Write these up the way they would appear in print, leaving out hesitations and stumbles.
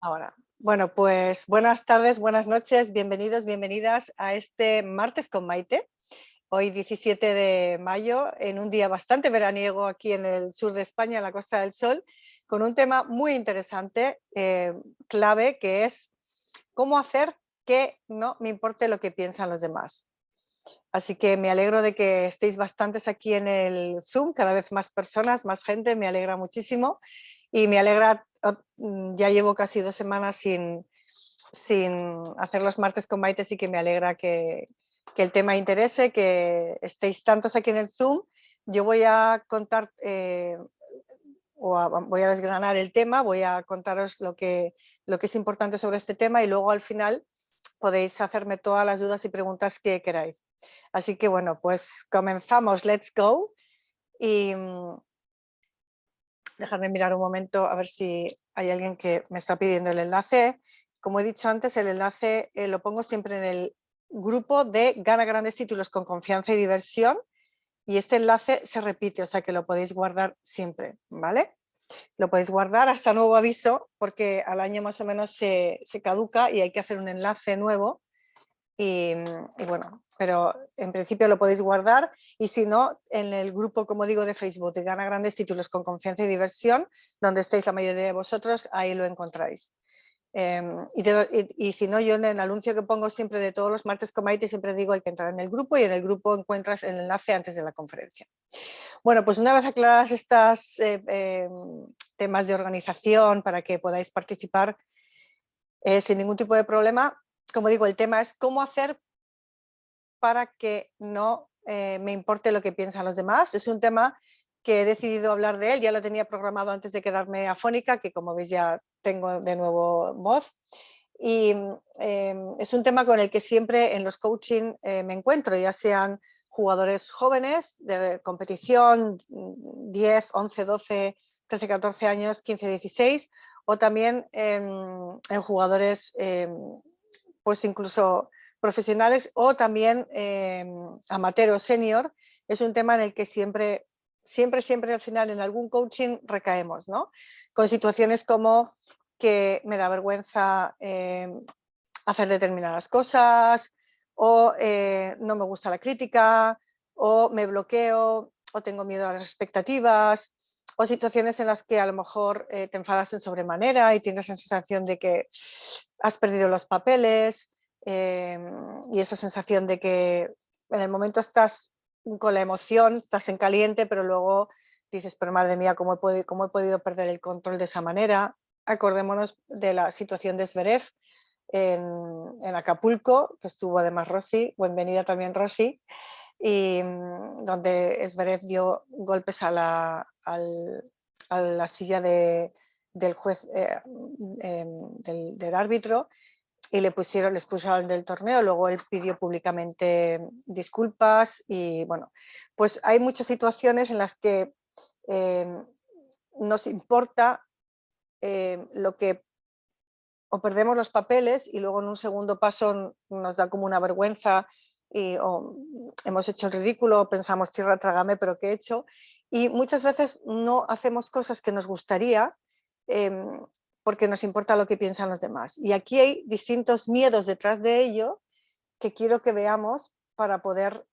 Ahora, bueno, pues buenas tardes, buenas noches, bienvenidos, bienvenidas a este martes con Maite. Hoy 17 de mayo, en un día bastante veraniego aquí en el sur de España, en la Costa del Sol, con un tema muy interesante, clave, que es cómo hacer que no me importe lo que piensan los demás. Así que me alegro de que estéis bastantes aquí en el Zoom, cada vez más personas, más gente, me alegra muchísimo. Y me alegra, ya llevo casi 2 semanas sin hacer los martes con Maite, así que me alegra que el tema interese, que estéis tantos aquí en el Zoom. Yo voy a contar, voy a desgranar el tema, voy a contaros lo que es importante sobre este tema y luego al final podéis hacerme todas las dudas y preguntas que queráis. Así que bueno, pues comenzamos, let's go. Y dejadme mirar un momento a ver si hay alguien que me está pidiendo el enlace. Como he dicho antes, el enlace lo pongo siempre en el grupo de Gana Grandes Títulos con Confianza y Diversión, y este enlace se repite, o sea que lo podéis guardar siempre, ¿vale? Lo podéis guardar hasta nuevo aviso, porque al año más o menos se caduca y hay que hacer un enlace nuevo. Y bueno, pero en principio lo podéis guardar, y si no, en el grupo, como digo, de Facebook de Gana Grandes Títulos con Confianza y Diversión, donde estáis la mayoría de vosotros, ahí lo encontráis. Y si no, yo en el anuncio que pongo siempre de todos los martes con Maite siempre digo hay que entrar en el grupo, y en el grupo encuentras el enlace antes de la conferencia. Bueno, pues una vez aclaradas estas temas de organización para que podáis participar sin ningún tipo de problema, como digo, el tema es cómo hacer para que no me importe lo que piensan los demás. Es un tema que he decidido hablar de él, ya lo tenía programado antes de quedarme afónica, que como veis ya tengo de nuevo voz. Y es un tema con el que siempre en los coaching me encuentro, ya sean jugadores jóvenes de competición, 10, 11, 12, 13, 14 años, 15, 16, o también en jugadores pues incluso profesionales o también amateur o senior. Es un tema en el que siempre al final en algún coaching recaemos, ¿no? Con situaciones como que me da vergüenza hacer determinadas cosas, o no me gusta la crítica, o me bloqueo, o tengo miedo a las expectativas, o situaciones en las que a lo mejor te enfadas en sobremanera y tienes la sensación de que has perdido los papeles, y esa sensación de que en el momento estás con la emoción, estás en caliente, pero luego dices, pero madre mía, cómo he podido perder el control de esa manera? Acordémonos de la situación de Zverev en Acapulco, que estuvo además Rossi, bienvenida también Rossi, y donde Zverev dio golpes a la silla del juez, del árbitro, y les pusieron del torneo. Luego él pidió públicamente disculpas y bueno, pues hay muchas situaciones en las que eh, nos importa lo que, o perdemos los papeles y luego en un segundo paso nos da como una vergüenza o hemos hecho el ridículo, pensamos tierra trágame, pero ¿qué he hecho? Y muchas veces no hacemos cosas que nos gustaría eh, porque nos importa lo que piensan los demás. Y aquí hay distintos miedos detrás de ello que quiero que veamos para poder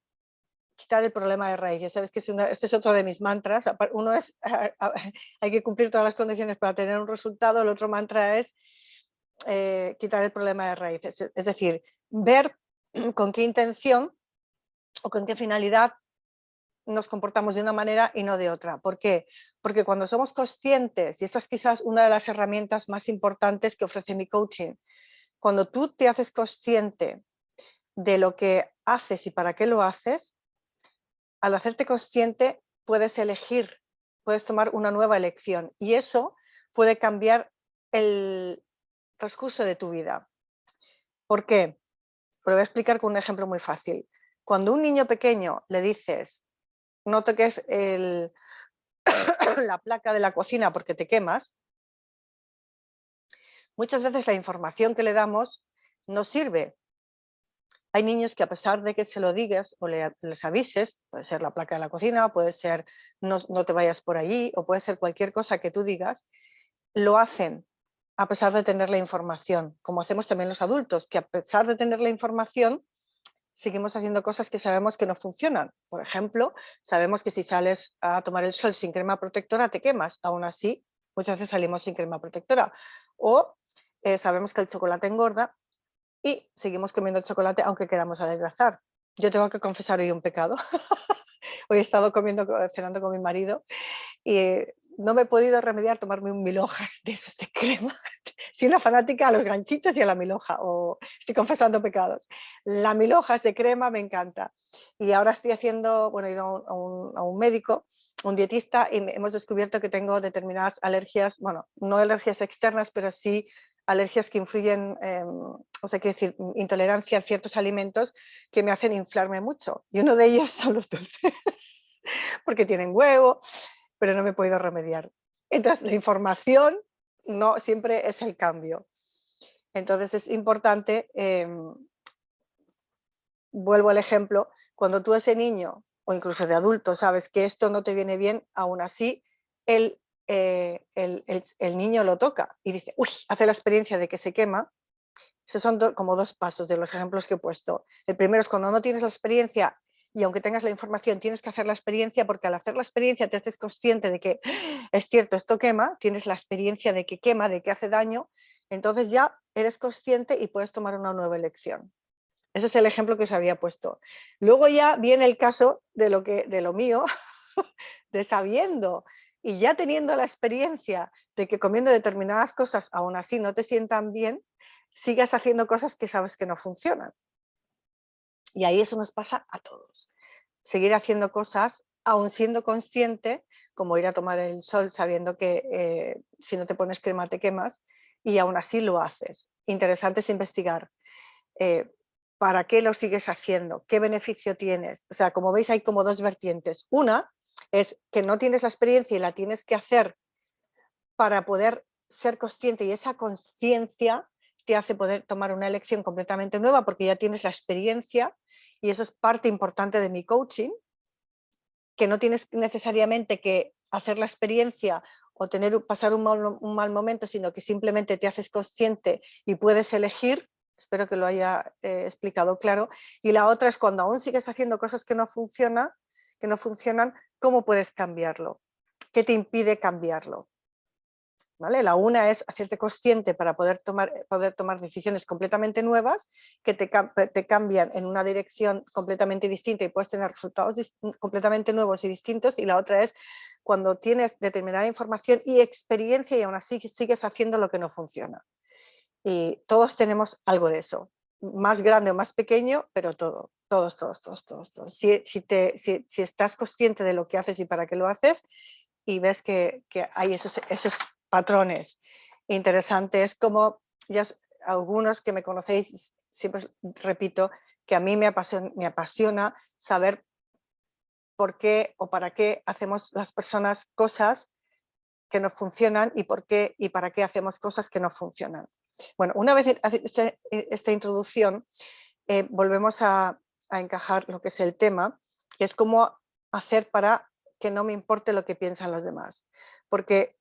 quitar el problema de raíz. Ya sabes que este es otro de mis mantras. Uno es hay que cumplir todas las condiciones para tener un resultado. El otro mantra es quitar el problema de raíz. Es decir, ver con qué intención o con qué finalidad nos comportamos de una manera y no de otra. ¿Por qué? Porque cuando somos conscientes, y esta es quizás una de las herramientas más importantes que ofrece mi coaching, cuando tú te haces consciente de lo que haces y para qué lo haces, al hacerte consciente puedes elegir, puedes tomar una nueva elección, y eso puede cambiar el transcurso de tu vida. ¿Por qué? Lo voy a explicar con un ejemplo muy fácil. Cuando a un niño pequeño le dices no toques la placa de la cocina porque te quemas, muchas veces la información que le damos no sirve. Hay niños que a pesar de que se lo digas o les avises, puede ser la placa de la cocina, puede ser no te vayas por allí, o puede ser cualquier cosa que tú digas, lo hacen a pesar de tener la información, como hacemos también los adultos, que a pesar de tener la información, seguimos haciendo cosas que sabemos que no funcionan. Por ejemplo, sabemos que si sales a tomar el sol sin crema protectora te quemas. Aún así, muchas veces salimos sin crema protectora. O sabemos que el chocolate engorda y seguimos comiendo chocolate aunque queramos adelgazar. Yo tengo que confesar hoy un pecado. Hoy he estado cenando con mi marido y no me he podido remediar tomarme un 1000 hojas de esos de crema. Soy una fanática a los ganchitos y a la 1000 hoja, o estoy confesando pecados. La 1000 hojas de crema me encanta. Y ahora estoy haciendo, bueno, he ido a un médico, un dietista, y hemos descubierto que tengo determinadas alergias, bueno, no alergias externas, pero sí alergias que influyen, o sea, quiero decir, intolerancia a ciertos alimentos que me hacen inflarme mucho. Y uno de ellos son los dulces, porque tienen huevo, pero no me he podido remediar. Entonces, la información no siempre es el cambio. Entonces, es importante, vuelvo al ejemplo, cuando tú ese niño, o incluso de adulto, sabes que esto no te viene bien, aún así, el niño lo toca y dice, uy, hace la experiencia de que se quema. Esos son como dos pasos de los ejemplos que he puesto. El primero es cuando no tienes la experiencia y aunque tengas la información tienes que hacer la experiencia, porque al hacer la experiencia te haces consciente de que es cierto, esto quema, tienes la experiencia de que quema, de que hace daño, entonces ya eres consciente y puedes tomar una nueva elección. Ese es el ejemplo que os había puesto. Luego ya viene el caso de lo mío, de sabiendo y ya teniendo la experiencia de que comiendo determinadas cosas aún así no te sientan bien, sigas haciendo cosas que sabes que no funcionan. Y ahí eso nos pasa a todos. Seguir haciendo cosas aún siendo consciente, como ir a tomar el sol sabiendo que si no te pones crema te quemas, y aún así lo haces. Interesante es investigar para qué lo sigues haciendo, qué beneficio tienes. O sea, como veis hay como dos vertientes. Una es que no tienes la experiencia y la tienes que hacer para poder ser consciente, y esa conciencia te hace poder tomar una elección completamente nueva porque ya tienes la experiencia, y eso es parte importante de mi coaching, que no tienes necesariamente que hacer la experiencia o pasar un mal momento, sino que simplemente te haces consciente y puedes elegir. Espero que lo haya explicado claro. Y la otra es cuando aún sigues haciendo cosas que no funcionan, ¿cómo puedes cambiarlo? ¿Qué te impide cambiarlo? ¿Vale? La una es hacerte consciente para poder tomar decisiones completamente nuevas que te cambian en una dirección completamente distinta y puedes tener resultados completamente nuevos y distintos. Y la otra es cuando tienes determinada información y experiencia y aún así sigues haciendo lo que no funciona. Y todos tenemos algo de eso, más grande o más pequeño, pero todos. Si estás consciente de lo que haces y para qué lo haces, y ves que hay esos patrones interesantes, como ya algunos que me conocéis, siempre repito que a mí me apasiona saber por qué o para qué hacemos las personas cosas que no funcionan y por qué y para qué hacemos cosas que no funcionan. Bueno, una vez esta introducción, volvemos a encajar lo que es el tema, que es cómo hacer para que no me importe lo que piensan los demás. Porque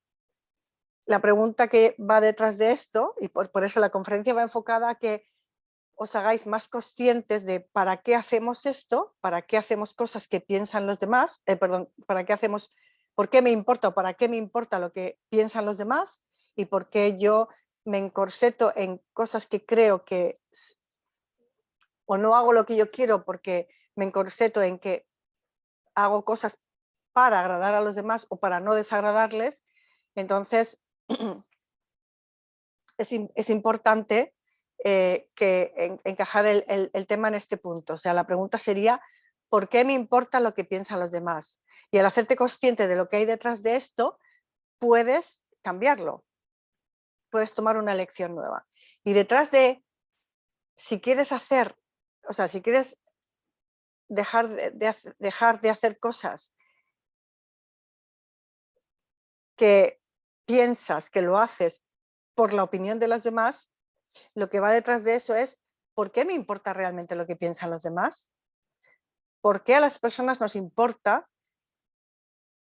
la pregunta que va detrás de esto, y por eso la conferencia va enfocada a que os hagáis más conscientes de para qué hacemos esto, para qué hacemos cosas que piensan los demás, por qué me importa o para qué me importa lo que piensan los demás, y por qué yo me encorseto en cosas que creo que, o no hago lo que yo quiero porque me encorseto en que hago cosas para agradar a los demás o para no desagradarles. Entonces es importante encajar el tema en este punto. O sea, la pregunta sería, ¿por qué me importa lo que piensan los demás? Y al hacerte consciente de lo que hay detrás de esto, puedes cambiarlo, puedes tomar una elección nueva. Y detrás de, si quieres hacer, o sea, si quieres dejar de hacer cosas que piensas que lo haces por la opinión de los demás, lo que va detrás de eso es, ¿por qué me importa realmente lo que piensan los demás? ¿Por qué a las personas nos importa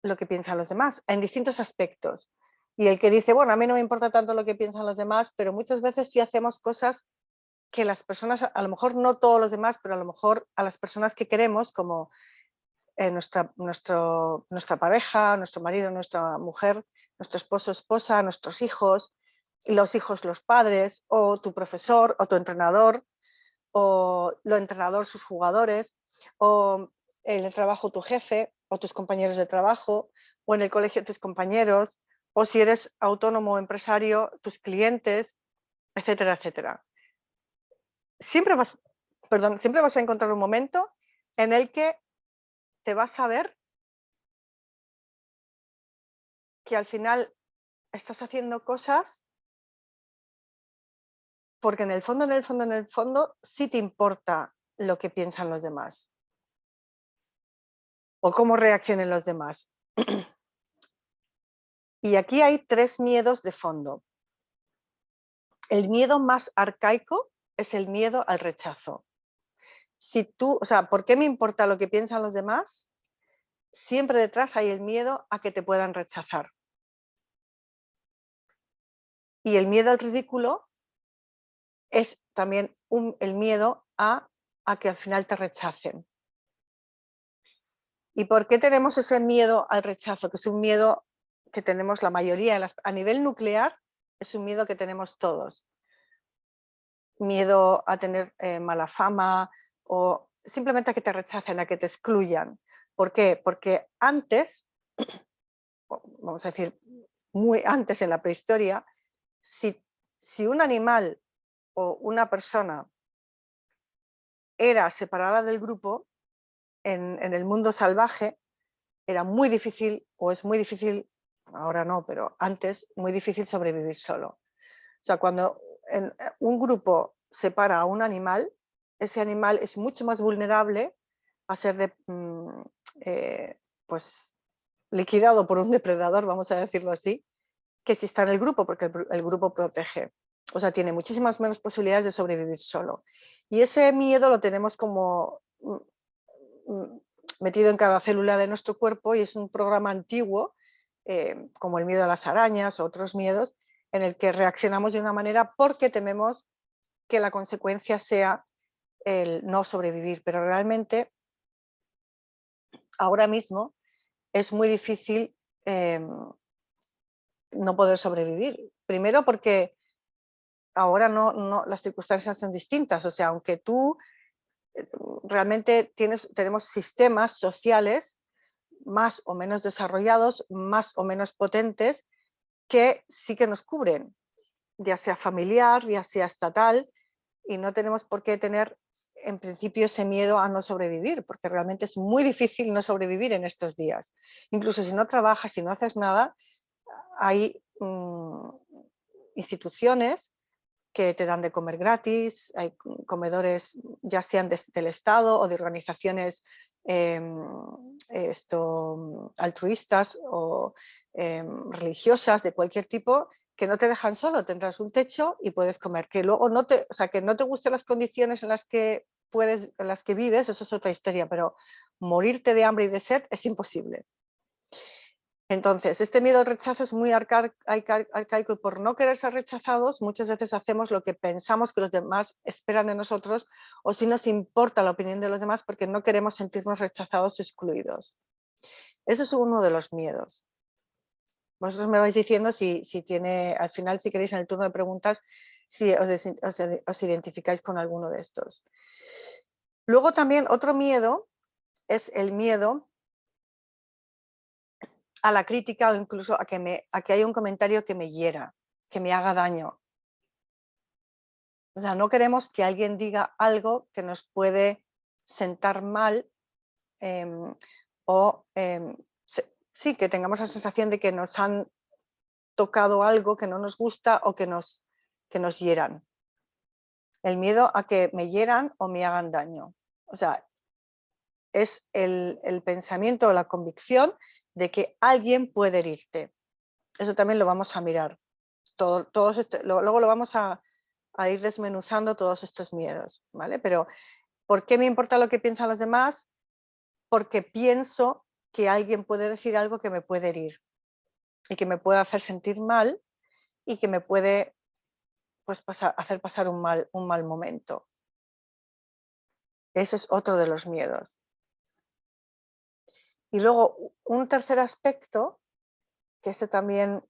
lo que piensan los demás? En distintos aspectos. Y el que dice, bueno, a mí no me importa tanto lo que piensan los demás, pero muchas veces sí hacemos cosas que las personas, a lo mejor no todos los demás, pero a lo mejor a las personas que queremos, como nuestra pareja, nuestro marido, nuestra mujer, nuestro esposo, esposa, nuestros hijos, los hijos, los padres, o tu profesor, o tu entrenador, o lo entrenador, sus jugadores, o en el trabajo tu jefe, o tus compañeros de trabajo, o en el colegio tus compañeros, o si eres autónomo o empresario, tus clientes, etcétera, etcétera. Siempre vas a encontrar un momento en el que te vas a ver que al final estás haciendo cosas porque en el fondo, en el fondo, en el fondo, sí te importa lo que piensan los demás o cómo reaccionen los demás. Y aquí hay 3 miedos de fondo. El miedo más arcaico es el miedo al rechazo. ¿Por qué me importa lo que piensan los demás? Siempre detrás hay el miedo a que te puedan rechazar. Y el miedo al ridículo es también el miedo a que al final te rechacen. ¿Y por qué tenemos ese miedo al rechazo? Que es un miedo que tenemos la mayoría, a nivel nuclear, es un miedo que tenemos todos. Miedo a tener mala fama o simplemente a que te rechacen, a que te excluyan. ¿Por qué? Porque antes, vamos a decir, muy antes en la prehistoria, si un animal o una persona era separada del grupo, en el mundo salvaje, era muy difícil, o es muy difícil, ahora no, pero antes, muy difícil sobrevivir solo. O sea, cuando un grupo separa a un animal, ese animal es mucho más vulnerable a ser pues, liquidado por un depredador, vamos a decirlo así, que si está en el grupo, porque el grupo protege. O sea, tiene muchísimas menos posibilidades de sobrevivir solo. Y ese miedo lo tenemos como metido en cada célula de nuestro cuerpo y es un programa antiguo, como el miedo a las arañas o otros miedos, en el que reaccionamos de una manera porque tememos que la consecuencia sea el no sobrevivir. Pero realmente, ahora mismo, es muy difícil no poder sobrevivir. Primero porque ahora las circunstancias son distintas. O sea, aunque tú realmente tenemos sistemas sociales más o menos desarrollados, más o menos potentes, que sí que nos cubren, ya sea familiar, ya sea estatal, y no tenemos por qué tener en principio ese miedo a no sobrevivir, porque realmente es muy difícil no sobrevivir en estos días. Incluso si no trabajas, si no haces nada, hay instituciones que te dan de comer gratis, hay comedores ya sean del Estado o de organizaciones altruistas o religiosas de cualquier tipo, que no te dejan solo, tendrás un techo y puedes comer. Que luego que no te gusten las condiciones en las que vives, eso es otra historia, pero morirte de hambre y de sed es imposible. Entonces, este miedo al rechazo es muy arcaico y por no querer ser rechazados, muchas veces hacemos lo que pensamos que los demás esperan de nosotros o si nos importa la opinión de los demás porque no queremos sentirnos rechazados o excluidos. Ese es uno de los miedos. Vosotros me vais diciendo si tiene, al final, si queréis en el turno de preguntas, si os identificáis con alguno de estos. Luego también otro miedo es el miedo a la crítica o incluso a que haya un comentario que me hiera, que me haga daño. O sea, no queremos que alguien diga algo que nos puede sentar mal o sí, que tengamos la sensación de que nos han tocado algo que no nos gusta o que nos hieran. El miedo a que me hieran o me hagan daño. O sea, es el pensamiento o la convicción de que alguien puede herirte. Eso también lo vamos a mirar. Luego lo vamos a ir desmenuzando todos estos miedos, ¿vale? Pero ¿por qué me importa lo que piensan los demás? Porque pienso que alguien puede decir algo que me puede herir. y que me puede hacer sentir mal y que me puede pues, hacer pasar un mal momento. Ese es otro de los miedos. Y luego un tercer aspecto, que este también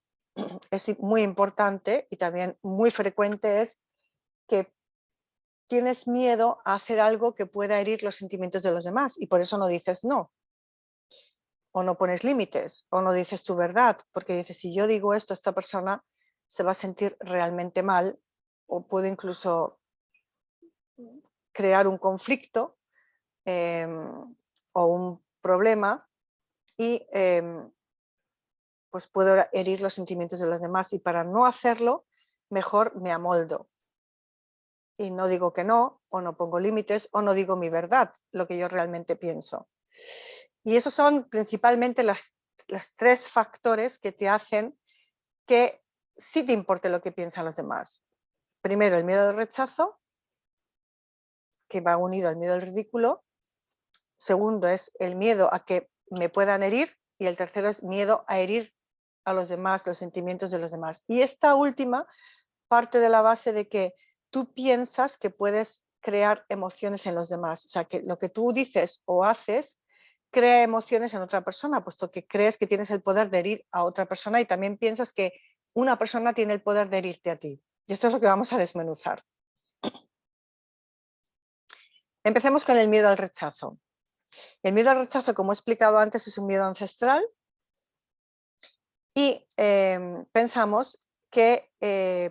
es muy importante y también muy frecuente, es que tienes miedo a hacer algo que pueda herir los sentimientos de los demás y por eso no dices no. O no pones límites, o no dices tu verdad, porque dices, si yo digo esto, esta persona se va a sentir realmente mal o puede incluso crear un conflicto o un problema y pues puedo herir los sentimientos de los demás y para no hacerlo, mejor me amoldo y no digo que no, o no pongo límites, o no digo mi verdad, lo que yo realmente pienso. Y esos son principalmente los 3 factores que te hacen que sí te importe lo que piensan los demás. Primero, el miedo al rechazo, que va unido al miedo al ridículo. Segundo es el miedo a que me puedan herir. Y el tercero es miedo a herir a los demás, los sentimientos de los demás. Y esta última parte de la base de que tú piensas que puedes crear emociones en los demás. O sea, que lo que tú dices o haces crea emociones en otra persona, puesto que crees que tienes el poder de herir a otra persona y también piensas que una persona tiene el poder de herirte a ti. Y esto es lo que vamos a desmenuzar. Empecemos con el miedo al rechazo. El miedo al rechazo, como he explicado antes, es un miedo ancestral y pensamos que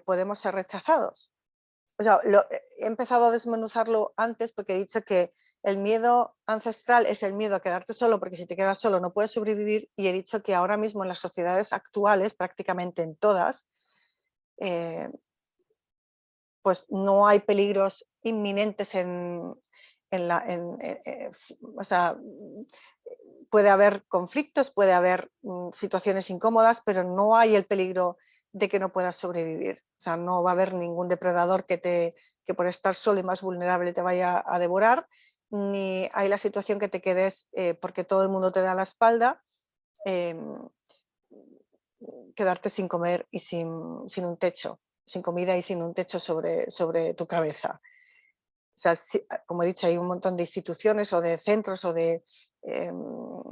podemos ser rechazados. O sea, he empezado a desmenuzarlo antes porque he dicho que el miedo ancestral es el miedo a quedarte solo, porque si te quedas solo no puedes sobrevivir, y he dicho que ahora mismo en las sociedades actuales, prácticamente en todas, pues no hay peligros inminentes o sea, puede haber conflictos, puede haber situaciones incómodas, pero no hay el peligro de que no puedas sobrevivir. O sea, no va a haber ningún depredador que por estar solo y más vulnerable te vaya a devorar, ni hay la situación que te quedes porque todo el mundo te da la espalda, quedarte sin comer y sin un techo, sin comida y sin un techo sobre tu cabeza. O sea, como he dicho, hay un montón de instituciones o de centros o de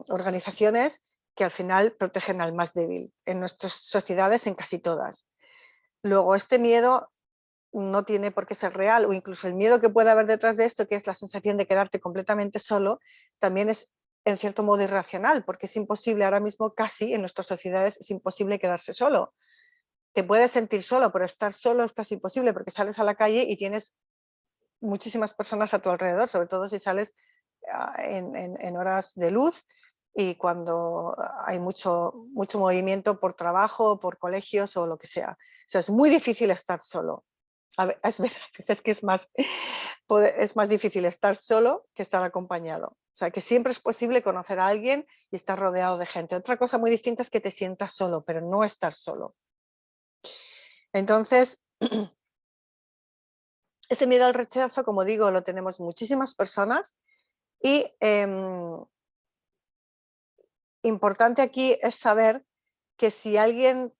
organizaciones que al final protegen al más débil. En nuestras sociedades, en casi todas. Luego, este miedo no tiene por qué ser real, o incluso el miedo que puede haber detrás de esto, que es la sensación de quedarte completamente solo, también es en cierto modo irracional, porque es imposible ahora mismo, casi en nuestras sociedades, es imposible quedarse solo. Te puedes sentir solo, pero estar solo es casi imposible porque sales a la calle y tienes muchísimas personas a tu alrededor, sobre todo si sales en horas de luz y cuando hay mucho movimiento por trabajo, por colegios o lo que sea. O sea, es muy difícil estar solo. A veces que es más difícil estar solo que estar acompañado. O sea, que siempre es posible conocer a alguien y estar rodeado de gente. Otra cosa muy distinta es que te sientas solo, pero no estar solo. Entonces, ese miedo al rechazo, como digo, lo tenemos muchísimas personas y importante aquí es saber que si alguien,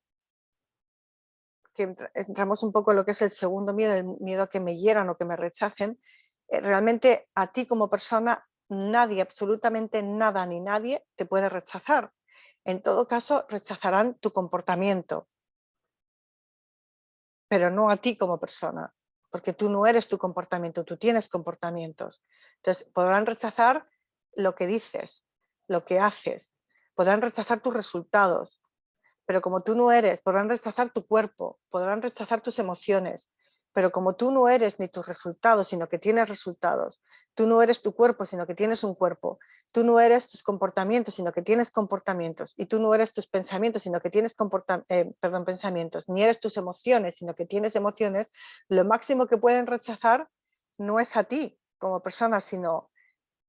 que entramos un poco en lo que es el segundo miedo, el miedo a que me hieran o que me rechacen, realmente a ti como persona nadie, absolutamente nada ni nadie te puede rechazar. En todo caso, rechazarán tu comportamiento, pero no a ti como persona, porque tú no eres tu comportamiento, tú tienes comportamientos. Entonces, podrán rechazar lo que dices, lo que haces, podrán rechazar tus resultados, pero como tú no eres, podrán rechazar tu cuerpo, podrán rechazar tus emociones, pero como tú no eres ni tus resultados, sino que tienes resultados, tú no eres tu cuerpo, sino que tienes un cuerpo, tú no eres tus comportamientos, sino que tienes comportamientos, y tú no eres tus pensamientos, sino que tienes pensamientos, ni eres tus emociones, sino que tienes emociones, lo máximo que pueden rechazar no es a ti como persona, sino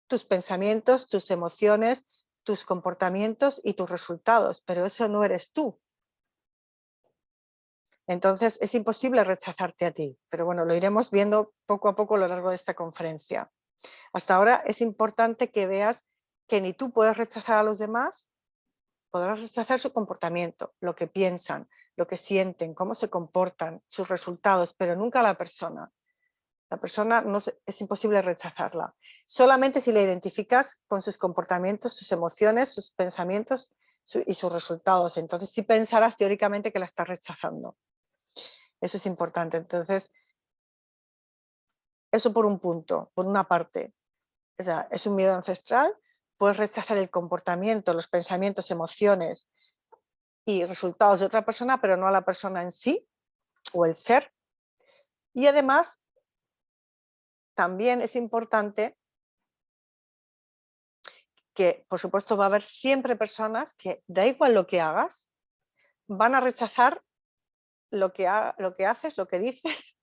tus pensamientos, tus emociones, tus comportamientos y tus resultados, pero eso no eres tú. Entonces es imposible rechazarte a ti, pero bueno, lo iremos viendo poco a poco a lo largo de esta conferencia. Hasta ahora es importante que veas que ni tú puedes rechazar a los demás, podrás rechazar su comportamiento, lo que piensan, lo que sienten, cómo se comportan, sus resultados, pero nunca a la persona. La persona es imposible rechazarla. Solamente si la identificas con sus comportamientos, sus emociones, sus pensamientos y sus resultados. Entonces sí pensarás teóricamente que la estás rechazando. Eso es importante. Entonces, eso por un punto, por una parte. O sea, es un miedo ancestral. Puedes rechazar el comportamiento, los pensamientos, emociones y resultados de otra persona, pero no a la persona en sí o el ser. Y además, también es importante que, por supuesto, va a haber siempre personas que, da igual lo que hagas, van a rechazar lo que haces, lo que dices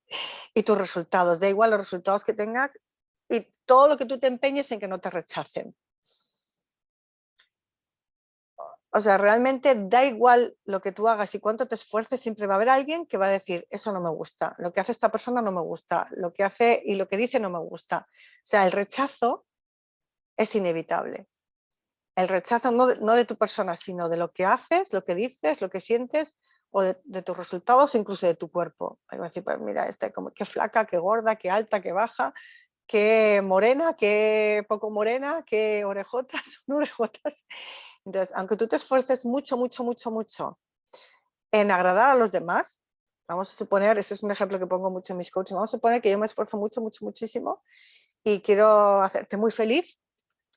y tus resultados. Da igual los resultados que tengas y todo lo que tú te empeñes en que no te rechacen. O sea, realmente da igual lo que tú hagas y cuánto te esfuerces, siempre va a haber alguien que va a decir, eso no me gusta, lo que hace esta persona no me gusta, lo que hace y lo que dice no me gusta. O sea, el rechazo es inevitable. El rechazo no de tu persona, sino de lo que haces, lo que dices, lo que sientes, o de tus resultados, incluso de tu cuerpo. Hay que decir, pues mira, qué flaca, qué gorda, qué alta, qué baja, qué morena, qué poco morena, qué orejotas, no orejotas. Entonces, aunque tú te esfuerces mucho, mucho, mucho, mucho en agradar a los demás, vamos a suponer, eso es un ejemplo que pongo mucho en mis coaching, vamos a suponer que yo me esfuerzo mucho, mucho, muchísimo y quiero hacerte muy feliz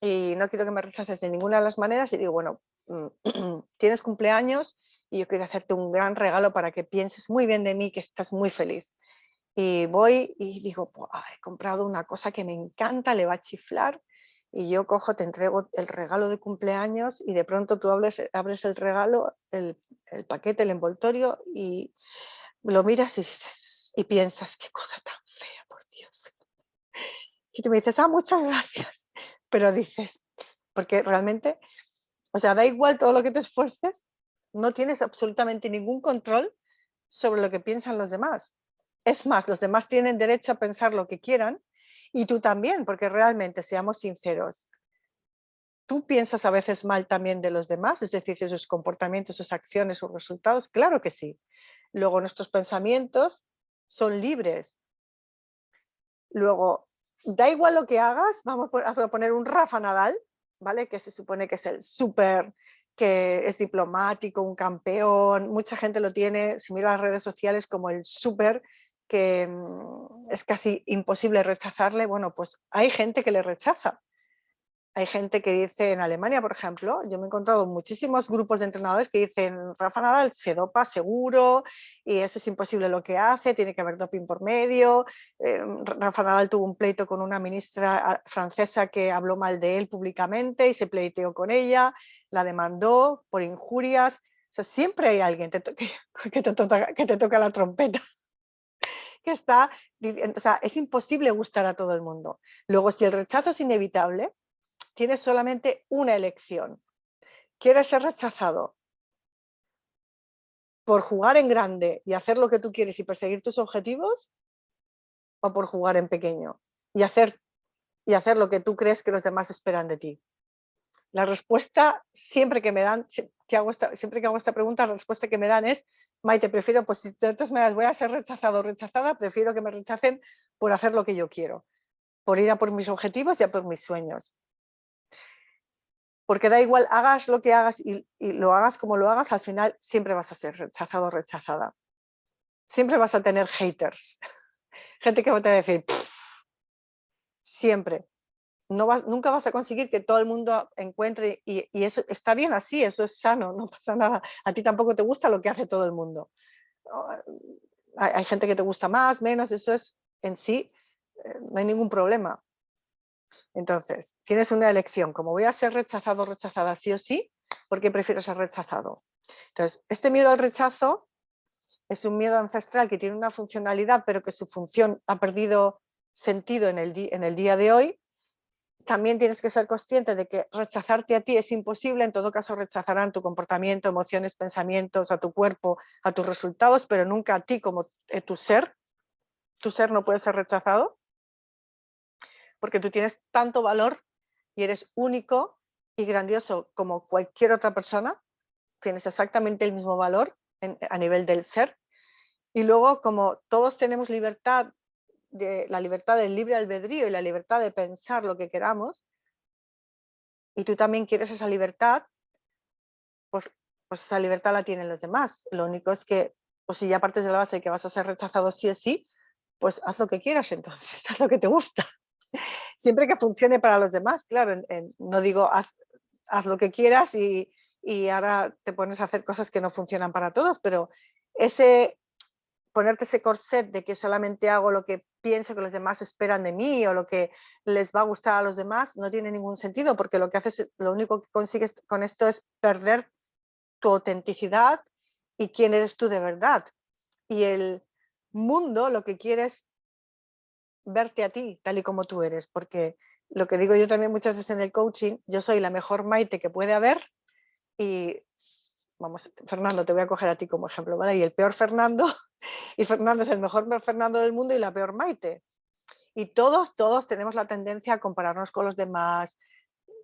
y no quiero que me rechaces de ninguna de las maneras y digo, bueno, tienes cumpleaños y yo quiero hacerte un gran regalo para que pienses muy bien de mí, que estás muy feliz. Y voy y digo, he comprado una cosa que me encanta, le va a chiflar, y yo cojo, te entrego el regalo de cumpleaños y de pronto tú abres el regalo, el paquete, el envoltorio y lo miras y dices, y piensas, qué cosa tan fea, por Dios. Y tú me dices, muchas gracias. Pero dices, porque realmente, o sea, da igual todo lo que te esfuerces, no tienes absolutamente ningún control sobre lo que piensan los demás. Es más, los demás tienen derecho a pensar lo que quieran y tú también, porque realmente, seamos sinceros, tú piensas a veces mal también de los demás, es decir, sus comportamientos, sus acciones, sus resultados, claro que sí. Luego nuestros pensamientos son libres. Luego, da igual lo que hagas, vamos a poner un Rafa Nadal, ¿vale? Que se supone que es el súper, que es diplomático, un campeón, mucha gente lo tiene, si mira las redes sociales, como el súper, que es casi imposible rechazarle. Bueno, pues hay gente que le rechaza. Hay gente que dice, en Alemania, por ejemplo, yo me he encontrado muchísimos grupos de entrenadores que dicen, Rafa Nadal se dopa seguro y eso es imposible lo que hace, tiene que haber doping por medio. Rafa Nadal tuvo un pleito con una ministra francesa que habló mal de él públicamente y se pleiteó con ella, la demandó por injurias. O sea, siempre hay alguien que te toca la trompeta. Que está, o sea, es imposible gustar a todo el mundo. Luego, si el rechazo es inevitable, tienes solamente una elección. ¿Quieres ser rechazado por jugar en grande y hacer lo que tú quieres y perseguir tus objetivos? ¿O por jugar en pequeño y hacer lo que tú crees que los demás esperan de ti? La respuesta, siempre que hago esta pregunta, la respuesta que me dan es, Maite, prefiero, pues si de todas maneras voy a ser rechazado o rechazada, prefiero que me rechacen por hacer lo que yo quiero, por ir a por mis objetivos y a por mis sueños. Porque da igual, hagas lo que hagas y lo hagas como lo hagas, al final siempre vas a ser rechazado o rechazada. Siempre vas a tener haters. Gente que te va a decir, siempre. Nunca vas a conseguir que todo el mundo encuentre, y eso está bien así, eso es sano, no pasa nada. A ti tampoco te gusta lo que hace todo el mundo. Hay gente que te gusta más, menos, eso es en sí, no hay ningún problema. Entonces, tienes una elección, como voy a ser rechazado o rechazada sí o sí, ¿por qué prefiero ser rechazado? Entonces, este miedo al rechazo es un miedo ancestral que tiene una funcionalidad, pero que su función ha perdido sentido en el día de hoy. También tienes que ser consciente de que rechazarte a ti es imposible, en todo caso rechazarán tu comportamiento, emociones, pensamientos, a tu cuerpo, a tus resultados, pero nunca a ti como tu ser. Tu ser no puede ser rechazado porque tú tienes tanto valor y eres único y grandioso como cualquier otra persona. tienes exactamente el mismo valor a nivel del ser. Y luego, como todos tenemos libertad, la libertad del libre albedrío y la libertad de pensar lo que queramos, y tú también quieres esa libertad, pues, pues esa libertad la tienen los demás. Lo único es que, pues si ya partes de la base de que vas a ser rechazado sí o sí, pues haz lo que quieras entonces, haz lo que te gusta. Siempre que funcione para los demás, claro, no digo haz lo que quieras y ahora te pones a hacer cosas que no funcionan para todos, pero ponerte ese corset de que solamente hago lo que pienso que los demás esperan de mí o lo que les va a gustar a los demás, no tiene ningún sentido, porque lo que haces, lo único que consigues con esto es perder tu autenticidad y quién eres tú de verdad. Y el mundo lo que quiere es verte a ti tal y como tú eres, porque lo que digo yo también muchas veces en el coaching, yo soy la mejor Maite que puede haber y vamos, Fernando, te voy a coger a ti como ejemplo, ¿vale? Y el peor Fernando, y Fernando es el mejor Fernando del mundo y la peor Maite. Y todos tenemos la tendencia a compararnos con los demás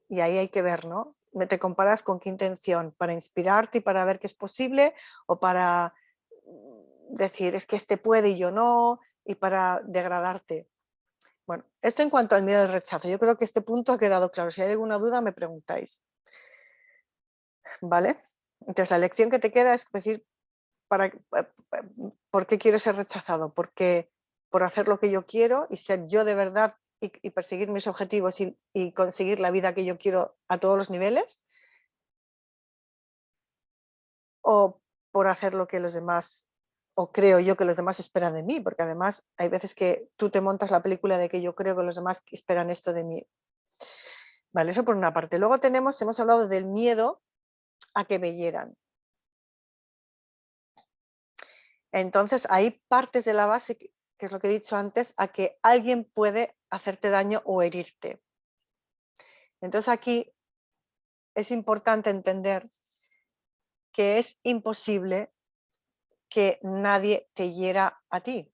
y ahí hay que ver, ¿no? Te comparas con qué intención, para inspirarte y para ver que es posible o para decir es que este puede y yo no y para degradarte. Bueno, esto en cuanto al miedo al rechazo. Yo creo que este punto ha quedado claro. Si hay alguna duda me preguntáis. ¿Vale? Entonces la lección que te queda es decir, ¿por qué quiero ser rechazado? Porque por hacer lo que yo quiero y ser yo de verdad y perseguir mis objetivos y conseguir la vida que yo quiero a todos los niveles, o por hacer lo que los demás, o creo yo que los demás esperan de mí, porque además hay veces que tú te montas la película de que yo creo que los demás esperan esto de mí. Vale, eso por una parte. Luego hemos hablado del miedo a que me hieran. Entonces, hay partes de la base, que es lo que he dicho antes, a que alguien puede hacerte daño o herirte. Entonces, aquí es importante entender que es imposible que nadie te hiera a ti,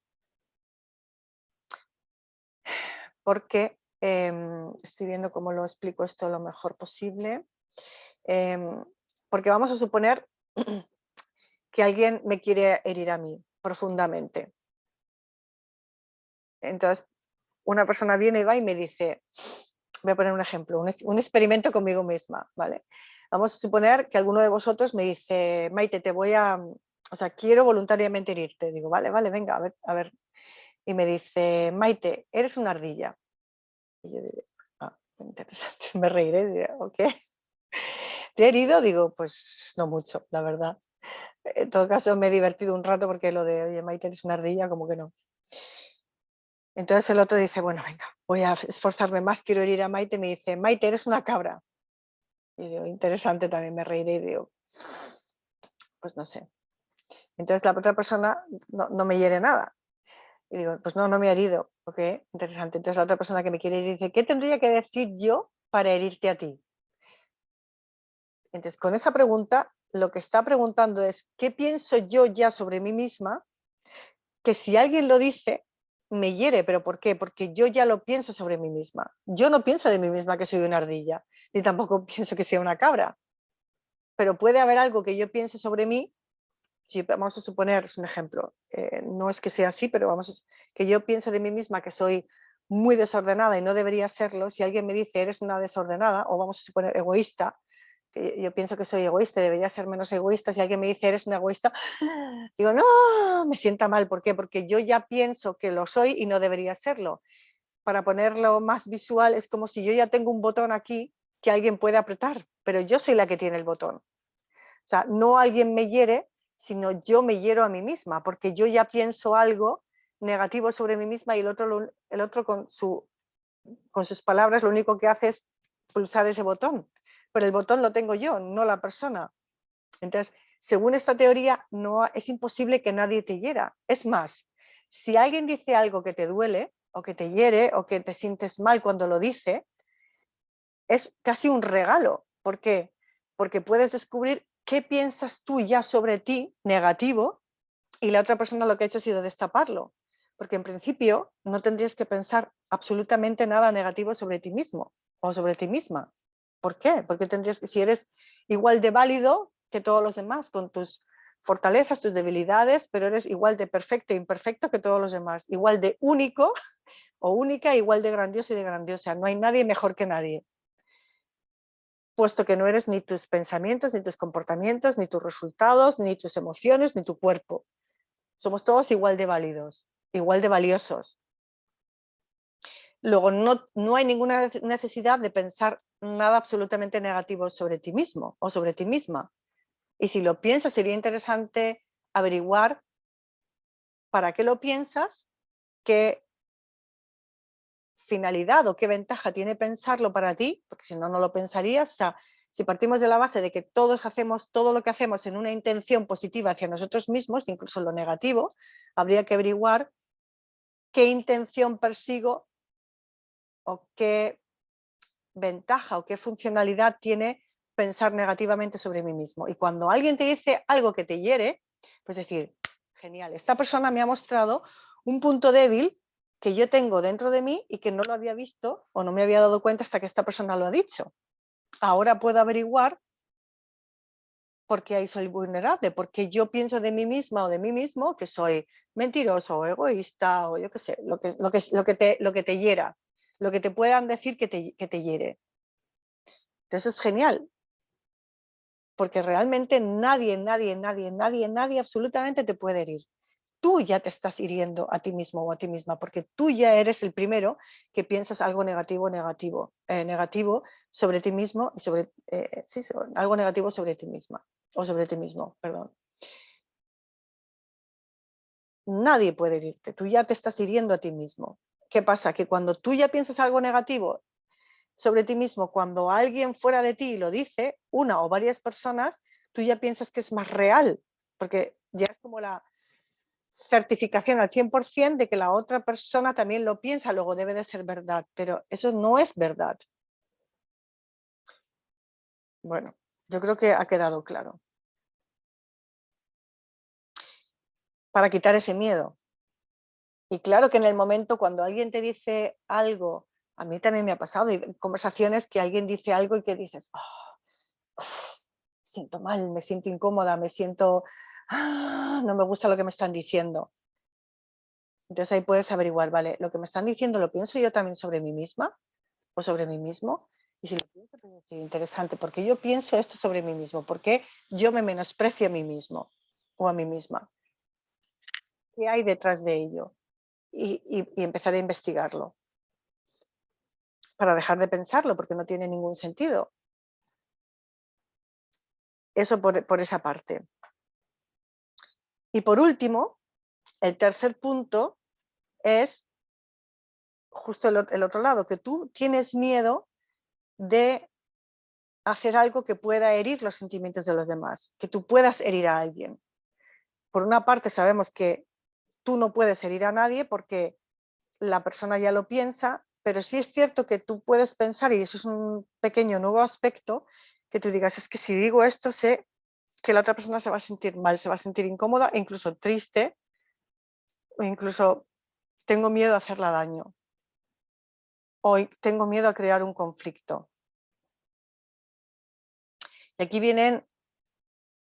porque estoy viendo cómo lo explico esto lo mejor posible, porque vamos a suponer que alguien me quiere herir a mí profundamente. Entonces, una persona viene y va y me dice, voy a poner un ejemplo, un experimento conmigo misma, ¿vale? Vamos a suponer que alguno de vosotros me dice, Maite, o sea, quiero voluntariamente herirte. Digo, vale, venga, a ver. Y me dice, Maite, eres una ardilla. Y yo diré, ah, interesante, me reiré, diré, ok. ¿Te he herido? Digo, pues no mucho, la verdad. En todo caso, me he divertido un rato porque lo de, oye, Maite, eres una ardilla, como que no. Entonces el otro dice, bueno, venga, voy a esforzarme más, quiero herir a Maite. Me dice, Maite, eres una cabra. Y digo, interesante, también me reiré y digo, pues no sé. Entonces la otra persona no me hiere nada. Y digo, pues no me ha herido. Ok, interesante. Entonces la otra persona que me quiere herir dice, ¿qué tendría que decir yo para herirte a ti? Entonces con esa pregunta, lo que está preguntando es, ¿qué pienso yo ya sobre mí misma? Que si alguien lo dice, me hiere. ¿Pero por qué? Porque yo ya lo pienso sobre mí misma. Yo no pienso de mí misma que soy una ardilla, ni tampoco pienso que sea una cabra. Pero puede haber algo que yo piense sobre mí, si vamos a suponer, es un ejemplo, no es que sea así, pero que yo piense de mí misma que soy muy desordenada y no debería serlo. Si alguien me dice eres una desordenada, o vamos a suponer egoísta, que yo pienso que soy egoísta, debería ser menos egoísta. Si alguien me dice eres una egoísta, digo, no, me sienta mal. ¿Por qué? Porque yo ya pienso que lo soy y no debería serlo. Para ponerlo más visual, es como si yo ya tengo un botón aquí que alguien puede apretar, pero yo soy la que tiene el botón. O sea, no alguien me hiere, sino yo me hiero a mí misma, porque yo ya pienso algo negativo sobre mí misma y el otro con sus palabras lo único que hace es pulsar ese botón. Pero el botón lo tengo yo, no la persona. Entonces, según esta teoría, no es imposible que nadie te hiera. Es más, si alguien dice algo que te duele o que te hiere o que te sientes mal cuando lo dice, es casi un regalo. ¿Por qué? Porque puedes descubrir qué piensas tú ya sobre ti negativo y la otra persona lo que ha hecho ha sido destaparlo. Porque en principio no tendrías que pensar absolutamente nada negativo sobre ti mismo o sobre ti misma. ¿Por qué? Porque tendrías que, si eres igual de válido, que todos los demás, con tus fortalezas, tus debilidades, pero eres igual de perfecto e imperfecto que todos los demás, igual de único o única, igual de grandioso y de grandiosa. No hay nadie mejor que nadie, puesto que no eres ni tus pensamientos, ni tus comportamientos, ni tus resultados, ni tus emociones, ni tu cuerpo. Somos todos igual de válidos, igual de valiosos. Luego, no hay ninguna necesidad de pensar nada absolutamente negativo sobre ti mismo o sobre ti misma. Y si lo piensas, sería interesante averiguar para qué lo piensas, qué finalidad o qué ventaja tiene pensarlo para ti, porque si no, no lo pensarías. O sea, si partimos de la base de que todos hacemos todo lo que hacemos en una intención positiva hacia nosotros mismos, incluso lo negativo, habría que averiguar qué intención persigo o qué ventaja o qué funcionalidad tiene pensar negativamente sobre mí mismo. Y cuando alguien te dice algo que te hiere, pues decir, genial, esta persona me ha mostrado un punto débil que yo tengo dentro de mí y que no lo había visto o no me había dado cuenta hasta que esta persona lo ha dicho. Ahora puedo averiguar por qué ahí soy vulnerable, porque yo pienso de mí misma o de mí mismo que soy mentiroso o egoísta o yo qué sé, lo que te hiera, lo que te puedan decir que te hiere. Eso es genial, porque realmente nadie absolutamente te puede herir. Tú ya te estás hiriendo a ti mismo o a ti misma, porque tú ya eres el primero que piensas algo negativo sobre ti mismo y algo negativo sobre ti misma o sobre ti mismo, perdón. Nadie puede herirte, tú ya te estás hiriendo a ti mismo. ¿Qué pasa? Que cuando tú ya piensas algo negativo sobre ti mismo, cuando alguien fuera de ti lo dice, una o varias personas, tú ya piensas que es más real, porque ya es como la certificación al 100% de que la otra persona también lo piensa, luego debe de ser verdad, pero eso no es verdad. Bueno, yo creo que ha quedado claro. Para quitar ese miedo. Y claro que en el momento cuando alguien te dice algo, a mí también me ha pasado, hay conversaciones que alguien dice algo y que dices, me siento mal, me siento incómoda, no me gusta lo que me están diciendo. Entonces ahí puedes averiguar, vale, lo que me están diciendo lo pienso yo también sobre mí misma o sobre mí mismo. Y si lo pienso, pues es interesante, porque yo pienso esto sobre mí mismo, porque yo me menosprecio a mí mismo o a mí misma. ¿Qué hay detrás de ello? Y empezar a investigarlo para dejar de pensarlo, porque no tiene ningún sentido. Eso por esa parte. Y por último, el tercer punto es justo el otro lado, que tú tienes miedo de hacer algo que pueda herir los sentimientos de los demás, que tú puedas herir a alguien. Por una parte sabemos que tú no puedes herir a nadie porque la persona ya lo piensa, pero sí es cierto que tú puedes pensar, y eso es un pequeño nuevo aspecto, que tú digas, es que si digo esto sé que la otra persona se va a sentir mal, se va a sentir incómoda, incluso triste, o incluso tengo miedo a hacerla daño, o tengo miedo a crear un conflicto. Y aquí viene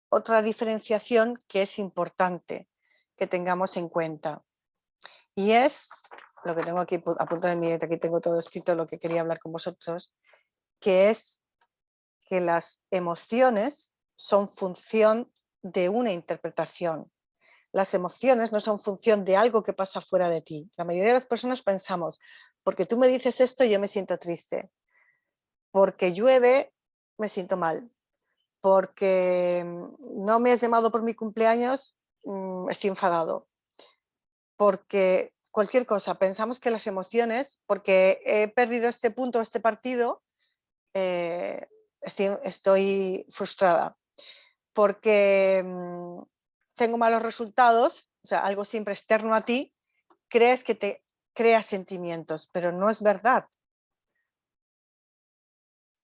otra diferenciación que es importante que tengamos en cuenta. Y es, lo que tengo aquí a punto de mi, aquí tengo todo escrito lo que quería hablar con vosotros, que es que las emociones son función de una interpretación. Las emociones no son función de algo que pasa fuera de ti. La mayoría de las personas pensamos, porque tú me dices esto, yo me siento triste. Porque llueve, me siento mal. Porque no me has llamado por mi cumpleaños, estoy enfadado. Porque cualquier cosa, pensamos que las emociones, porque he perdido este punto, este partido, estoy frustrada. Porque tengo malos resultados, o sea, algo siempre externo a ti, crees que te crea sentimientos, pero no es verdad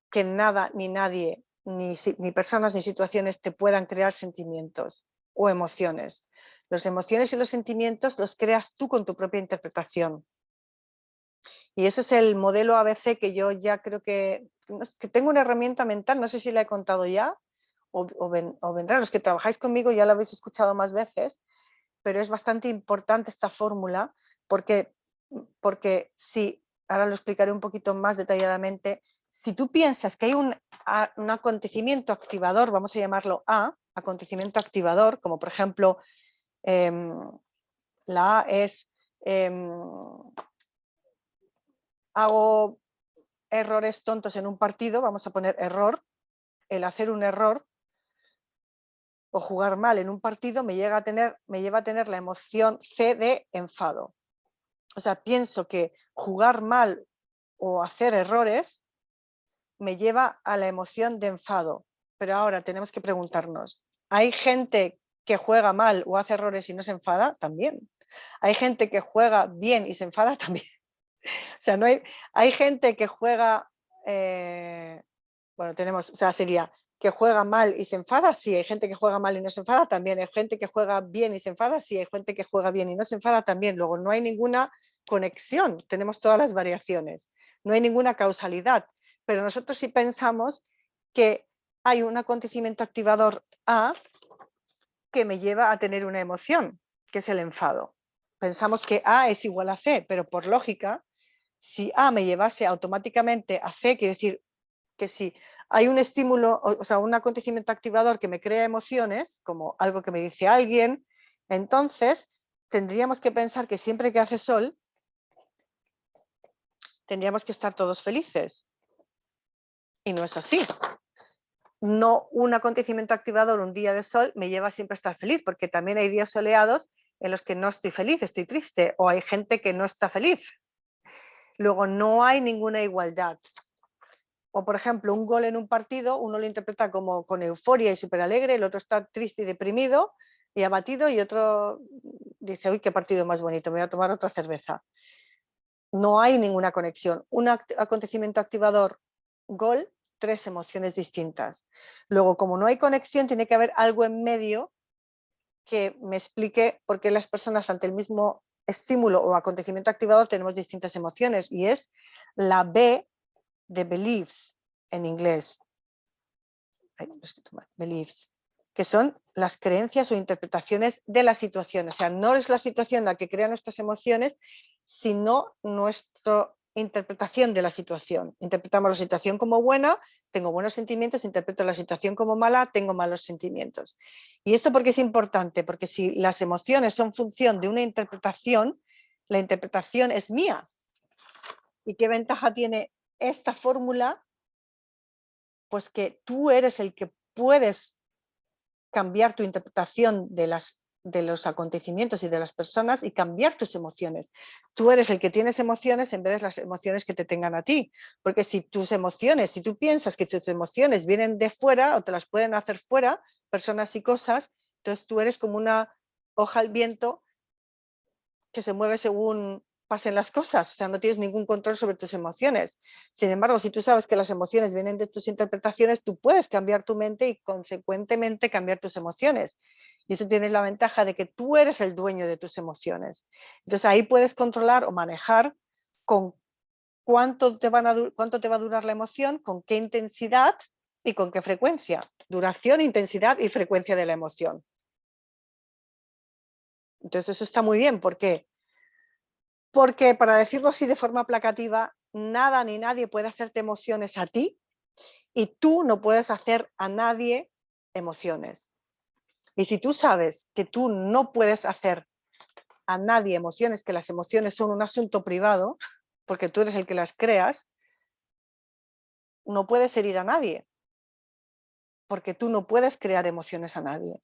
que nada, ni nadie, ni personas, ni situaciones te puedan crear sentimientos o emociones. Las emociones y los sentimientos los creas tú con tu propia interpretación. Y ese es el modelo ABC que yo ya creo que tengo una herramienta mental, no sé si la he contado ya o vendrán. Los que trabajáis conmigo ya lo habéis escuchado más veces, pero es bastante importante esta fórmula porque si, ahora lo explicaré un poquito más detalladamente, si tú piensas que hay un acontecimiento activador, vamos a llamarlo A, acontecimiento activador, como por ejemplo, la A es hago errores tontos en un partido, vamos a poner error, el hacer un error o jugar mal en un partido me lleva a tener la emoción C de enfado. O sea, pienso que jugar mal o hacer errores me lleva a la emoción de enfado. Pero ahora tenemos que preguntarnos, ¿hay gente que juega mal o hace errores y no se enfada? También. ¿Hay gente que juega bien y se enfada? También. O sea, hay gente que juega, sería que juega mal y se enfada, sí. Hay gente que juega mal y no se enfada, también. Hay gente que juega bien y se enfada, sí. Hay gente que juega bien y no se enfada, también. Luego, no hay ninguna conexión, tenemos todas las variaciones. No hay ninguna causalidad, pero nosotros sí pensamos que hay un acontecimiento activador A que me lleva a tener una emoción, que es el enfado. Pensamos que A es igual a C, pero por lógica, si A me llevase automáticamente a C, quiere decir que si hay un estímulo, o sea, un acontecimiento activador que me crea emociones, como algo que me dice alguien, entonces tendríamos que pensar que siempre que hace sol, tendríamos que estar todos felices. Y no es así. No, un acontecimiento activador, un día de sol, me lleva siempre a estar feliz, porque también hay días soleados en los que no estoy feliz, estoy triste, o hay gente que no está feliz. Luego, no hay ninguna igualdad. O, por ejemplo, un gol en un partido, uno lo interpreta como con euforia y súper alegre, el otro está triste y deprimido y abatido, y otro dice, uy, qué partido más bonito, me voy a tomar otra cerveza. No hay ninguna conexión. Un acontecimiento activador, gol, 3 emociones distintas. Luego, como no hay conexión, tiene que haber algo en medio que me explique por qué las personas ante el mismo estímulo o acontecimiento activador tenemos distintas emociones, y es la B de beliefs en inglés. Beliefs, que son las creencias o interpretaciones de la situación. O sea, no es la situación la que crea nuestras emociones, sino nuestra interpretación de la situación. Interpretamos la situación como buena, tengo buenos sentimientos; interpreto la situación como mala, tengo malos sentimientos. ¿Y esto por qué es importante? Porque si las emociones son función de una interpretación, la interpretación es mía. ¿Y qué ventaja tiene esta fórmula? Pues que tú eres el que puedes cambiar tu interpretación de los acontecimientos y de las personas y cambiar tus emociones. Tú eres el que tienes emociones en vez de las emociones que te tengan a ti. Porque si tú piensas que tus emociones vienen de fuera o te las pueden hacer fuera, personas y cosas, entonces tú eres como una hoja al viento que se mueve según pasen las cosas. O sea, no tienes ningún control sobre tus emociones. Sin embargo, si tú sabes que las emociones vienen de tus interpretaciones, tú puedes cambiar tu mente y consecuentemente cambiar tus emociones. Y eso tienes la ventaja de que tú eres el dueño de tus emociones. Entonces ahí puedes controlar o manejar con cuánto te va a durar la emoción, con qué intensidad y con qué frecuencia. Duración, intensidad y frecuencia de la emoción. Entonces eso está muy bien. ¿Por qué? Porque, para decirlo así de forma aplacativa, nada ni nadie puede hacerte emociones a ti, y tú no puedes hacer a nadie emociones. Y si tú sabes que tú no puedes hacer a nadie emociones, que las emociones son un asunto privado, porque tú eres el que las creas, no puedes herir a nadie, porque tú no puedes crear emociones a nadie.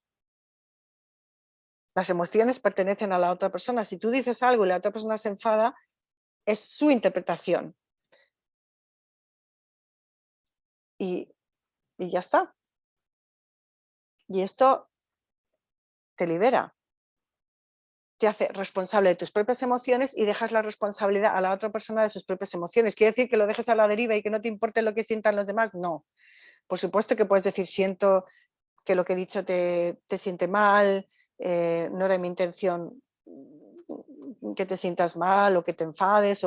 Las emociones pertenecen a la otra persona. Si tú dices algo y la otra persona se enfada, es su interpretación. Y ya está. Y esto te libera, te hace responsable de tus propias emociones y dejas la responsabilidad a la otra persona de sus propias emociones. ¿Quiere decir que lo dejes a la deriva y que no te importe lo que sientan los demás? No. Por supuesto que puedes decir, siento que lo que he dicho te siente mal, no era mi intención que te sientas mal o que te enfades,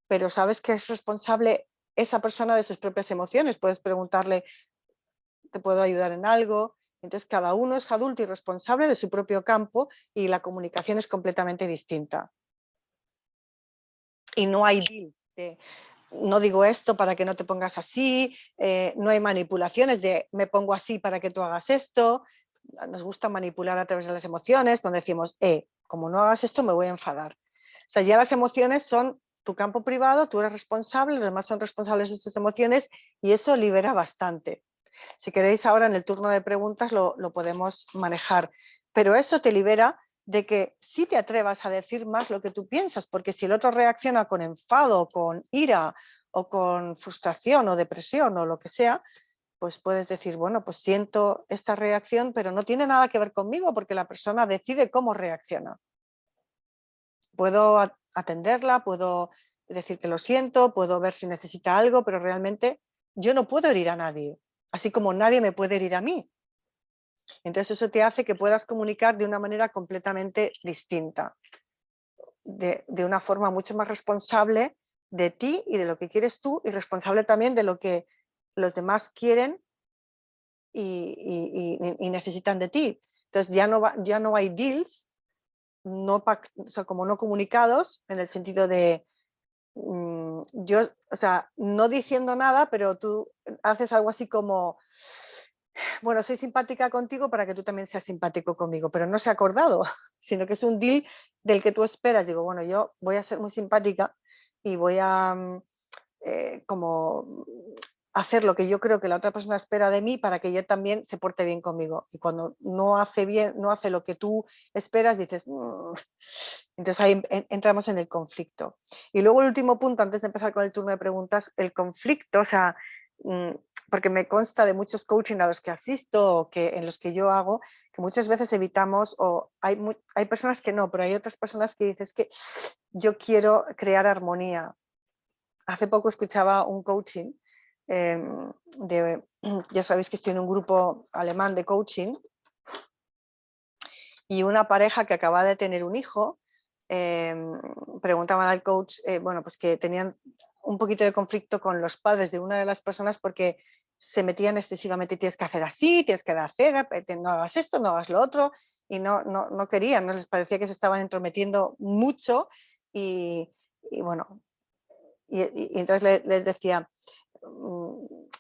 pero sabes que es responsable esa persona de sus propias emociones. Puedes preguntarle, te puedo ayudar en algo. Entonces cada uno es adulto y responsable de su propio campo y la comunicación es completamente distinta. Y no hay deals de, no digo esto para que no te pongas así, no hay manipulaciones de me pongo así para que tú hagas esto. Nos gusta manipular a través de las emociones cuando decimos, como no hagas esto me voy a enfadar. O sea, ya las emociones son tu campo privado, tú eres responsable, los demás son responsables de tus emociones y eso libera bastante. Si queréis ahora en el turno de preguntas lo podemos manejar, pero eso te libera de que sí te atrevas a decir más lo que tú piensas, porque si el otro reacciona con enfado, con ira o con frustración o depresión o lo que sea, pues puedes decir, bueno, pues siento esta reacción, pero no tiene nada que ver conmigo porque la persona decide cómo reacciona. Puedo atenderla, puedo decir que lo siento, puedo ver si necesita algo, pero realmente yo no puedo herir a nadie, así como nadie me puede herir a mí. Entonces eso te hace que puedas comunicar de una manera completamente distinta, de una forma mucho más responsable de ti y de lo que quieres tú y responsable también de lo que los demás quieren y necesitan de ti. Entonces ya no hay deals, no, o sea, como no comunicados, en el sentido de yo, o sea, no diciendo nada, pero tú haces algo así como, bueno, soy simpática contigo para que tú también seas simpático conmigo, pero no se ha acordado, sino que es un deal del que tú esperas. Digo, bueno, yo voy a ser muy simpática y voy a como hacer lo que yo creo que la otra persona espera de mí para que ella también se porte bien conmigo. Y cuando no hace bien, no hace lo que tú esperas, dices, entonces ahí entramos en el conflicto. Y luego el último punto, antes de empezar con el turno de preguntas, el conflicto, o sea, porque me consta de muchos coaching a los que asisto o que en los que yo hago, que muchas veces evitamos, o hay personas que no, pero hay otras personas que dices que yo quiero crear armonía. Hace poco escuchaba un coaching, ya sabéis que estoy en un grupo alemán de coaching, y una pareja que acaba de tener un hijo, preguntaban al coach, bueno, pues que tenían un poquito de conflicto con los padres de una de las personas porque se metían excesivamente, tienes que hacer así, tienes que hacer, no hagas esto, no hagas lo otro, y no querían, no les parecía que se estaban entrometiendo mucho y bueno, y entonces les decía,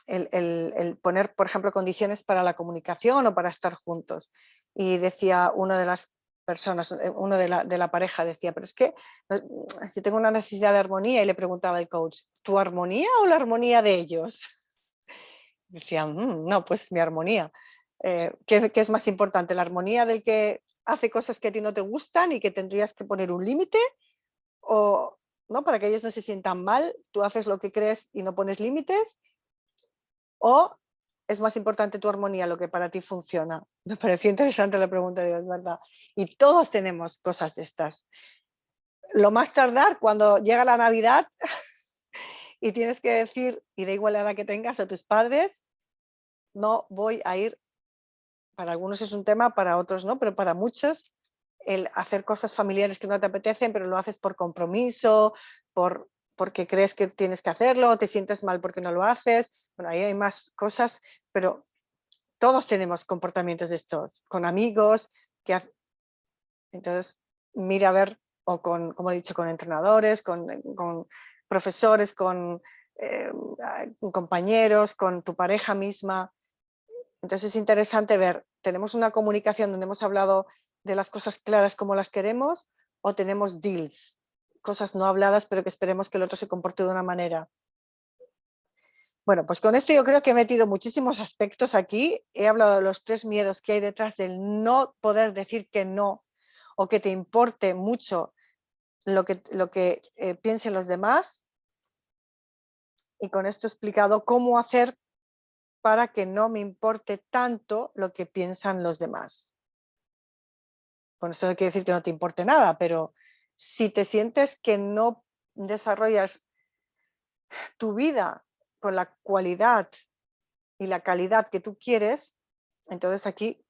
el poner, por ejemplo, condiciones para la comunicación o para estar juntos. Y decía una de las personas, uno de la pareja decía, pero es que yo tengo una necesidad de armonía, y le preguntaba el coach, ¿tu armonía o la armonía de ellos? Decía, no, pues mi armonía. ¿Qué es más importante? ¿La armonía del que hace cosas que a ti no te gustan y que tendrías que poner un límite? ¿O no, para que ellos no se sientan mal, tú haces lo que crees y no pones límites? ¿O es más importante tu armonía, lo que para ti funciona? Me pareció interesante la pregunta, de verdad. Y todos tenemos cosas de estas. Lo más tardar cuando llega la Navidad y tienes que decir, y da igual la edad que tengas, a tus padres, no voy a ir, para algunos es un tema, para otros no, pero para muchos, el hacer cosas familiares que no te apetecen, pero lo haces por compromiso, porque crees que tienes que hacerlo, te sientes mal porque no lo haces. Bueno, ahí hay más cosas, pero todos tenemos comportamientos de estos, con amigos, entonces mira a ver, o como he dicho, con entrenadores, con profesores, con compañeros, con tu pareja misma. Entonces es interesante ver, ¿tenemos una comunicación donde hemos hablado de las cosas claras como las queremos o tenemos deals, cosas no habladas pero que esperemos que el otro se comporte de una manera? Bueno, pues con esto yo creo que he metido muchísimos aspectos aquí. He hablado de los 3 miedos que hay detrás del no poder decir que no o que te importe mucho lo que piensen los demás. Y con esto he explicado cómo hacer para que no me importe tanto lo que piensan los demás. Con esto no quiere decir que no te importe nada, pero si te sientes que no desarrollas tu vida con la cualidad y la calidad que tú quieres, entonces aquí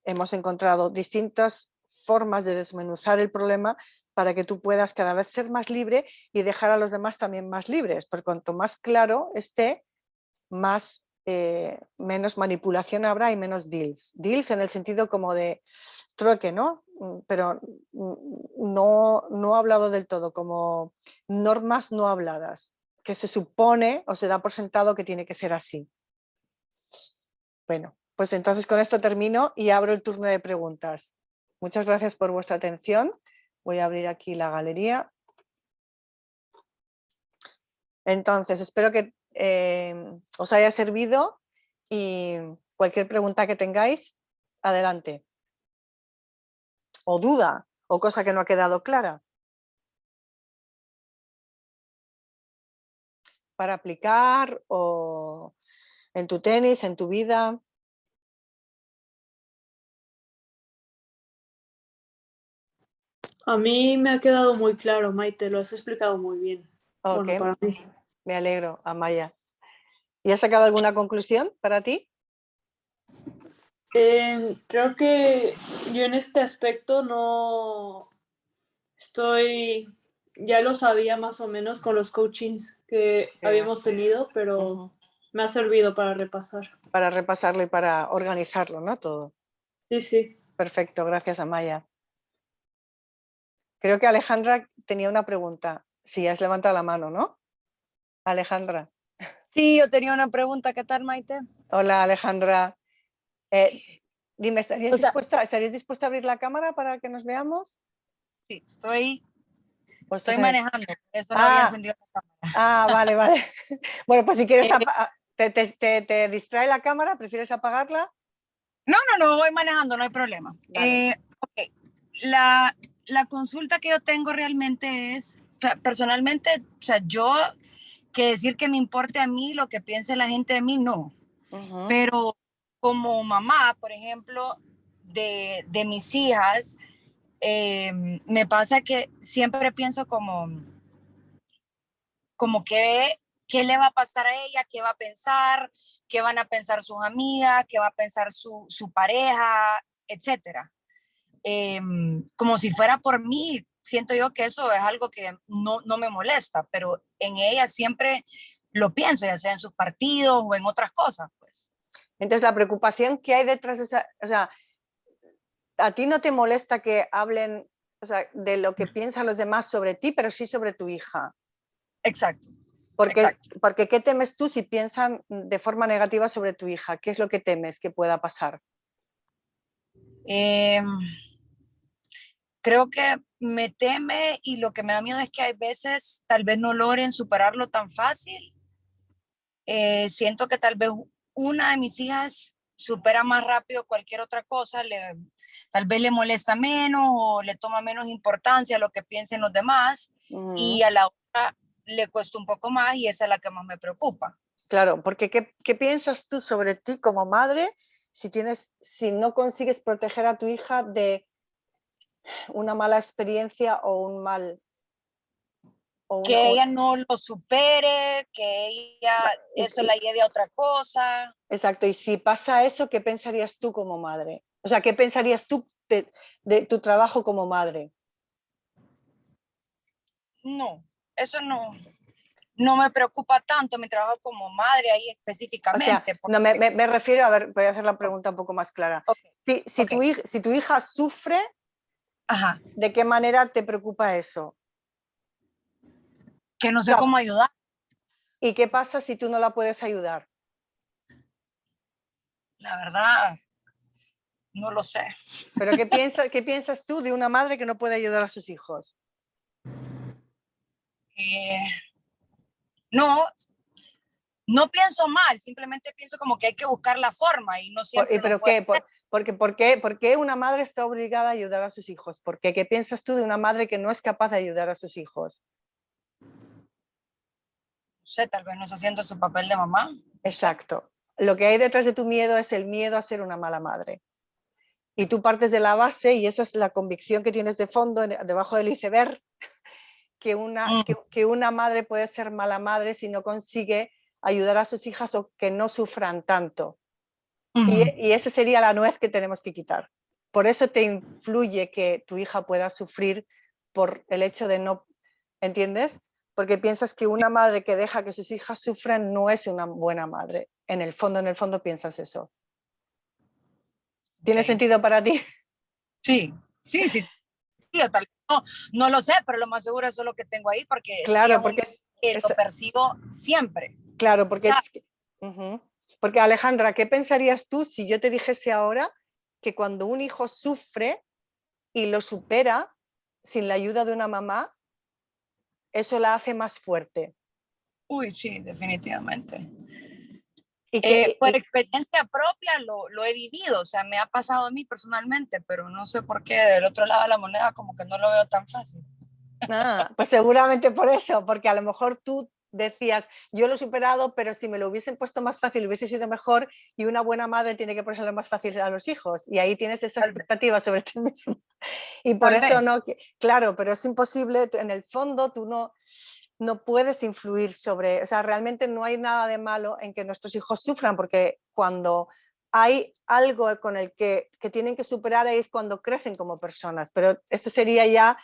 hemos encontrado distintas formas de desmenuzar el problema para que tú puedas cada vez ser más libre y dejar a los demás también más libres, porque cuanto más claro esté, más menos manipulación habrá y menos deals. Deals en el sentido como de trueque, ¿no? Pero no hablado del todo, como normas no habladas, que se supone o se da por sentado que tiene que ser así. Bueno, pues entonces con esto termino y abro el turno de preguntas. Muchas gracias por vuestra atención. Voy a abrir aquí la galería. Entonces, espero que os haya servido y cualquier pregunta que tengáis, adelante. O duda, o cosa que no ha quedado clara. Para aplicar o en tu tenis, en tu vida. A mí me ha quedado muy claro, Maite, lo has explicado muy bien. Ok, Bueno, para mí. me alegro, Amaya. ¿Y has sacado alguna conclusión para ti? Creo que yo en este aspecto no estoy, ya lo sabía más o menos con los coachings que habíamos tenido, pero me ha servido para repasar. Para repasarlo y para organizarlo, ¿no? Todo. Sí, sí. Perfecto, gracias, Amaya. Creo que Alejandra tenía una pregunta. Sí, has levantado la mano, ¿no? Alejandra. Sí, yo tenía una pregunta. ¿Qué tal, Maite? Hola, Alejandra. Dime, ¿estarías dispuesta a abrir la cámara para que nos veamos? Sí, estoy Pues manejando, por eso no había encendido la cámara. Vale, vale. Bueno, pues si quieres, ¿te distrae la cámara? ¿Prefieres apagarla? No, voy manejando, no hay problema. Vale. Okay. La consulta que yo tengo realmente es, o sea, personalmente, o sea, yo que decir que me importe a mí lo que piense la gente de mí, no. Pero como mamá, por ejemplo, de mis hijas, me pasa que siempre pienso como que qué le va a pasar a ella, qué va a pensar, qué van a pensar sus amigas, qué va a pensar su pareja, etcétera. Como si fuera por mí, siento yo que eso es algo que no me molesta, pero en ella siempre lo pienso, ya sea en sus partidos o en otras cosas, pues. Entonces, la preocupación que hay detrás de esa, o sea, a ti no te molesta que hablen, o sea, de lo que piensan los demás sobre ti, pero sí sobre tu hija. Exacto. Porque ¿qué temes tú si piensan de forma negativa sobre tu hija? ¿Qué es lo que temes que pueda pasar? Creo que me teme y lo que me da miedo es que hay veces tal vez no logren superarlo tan fácil. Siento que tal vez una de mis hijas supera más rápido cualquier otra cosa, tal vez le molesta menos o le toma menos importancia a lo que piensen los demás y a la otra le cuesta un poco más y esa es la que más me preocupa. Claro, porque ¿qué piensas tú sobre ti como madre si no consigues proteger a tu hija de una mala experiencia o un mal? Que ella no lo supere, que ella eso la lleve a otra cosa. Exacto, y si pasa eso, ¿qué pensarías tú como madre? O sea, ¿qué pensarías tú de tu trabajo como madre? No, eso no me preocupa tanto mi trabajo como madre ahí específicamente. O sea, no, me refiero, a ver, voy a hacer la pregunta un poco más clara. Okay. Si tu hija sufre, ajá, ¿de qué manera te preocupa eso? que no sé cómo ayudar. ¿Y qué pasa si tú no la puedes ayudar? La verdad, no lo sé. ¿Pero qué piensas tú de una madre que no puede ayudar a sus hijos? No pienso mal, simplemente pienso como que hay que buscar la forma y no siempre ¿Pero qué? ¿Por qué una madre está obligada a ayudar a sus hijos? ¿Por qué? ¿Qué piensas tú de una madre que no es capaz de ayudar a sus hijos? No sé, tal vez no está haciendo su papel de mamá. Exacto. Lo que hay detrás de tu miedo es el miedo a ser una mala madre. Y tú partes de la base, y esa es la convicción que tienes de fondo, debajo del iceberg, que una madre puede ser mala madre si no consigue ayudar a sus hijas o que no sufran tanto. Y esa sería la nuez que tenemos que quitar. Por eso te influye que tu hija pueda sufrir por el hecho de no, ¿entiendes? porque piensas que una madre que deja que sus hijas sufran no es una buena madre. En el fondo piensas eso. ¿Tiene sentido para ti? Sí. Yo tal vez no lo sé, pero lo más seguro eso es lo que tengo ahí, porque sí Claro, porque lo percibo siempre. Claro, porque, porque Alejandra, ¿qué pensarías tú si yo te dijese ahora que cuando un hijo sufre y lo supera sin la ayuda de una mamá, eso la hace más fuerte? Uy, sí, definitivamente. Y por experiencia propia lo he vivido, o sea, me ha pasado a mí personalmente, pero no sé por qué del otro lado de la moneda como que no lo veo tan fácil. Pues seguramente por eso, porque a lo mejor tú decías, yo lo he superado, pero si me lo hubiesen puesto más fácil hubiese sido mejor, y una buena madre tiene que ponérselo más fácil a los hijos, y ahí tienes esa expectativa sobre ti mismo. Y por eso no, claro, pero es imposible, en el fondo tú no puedes influir sobre, o sea, realmente no hay nada de malo en que nuestros hijos sufran, porque cuando hay algo con el que tienen que superar, ahí es cuando crecen como personas, pero esto sería ya,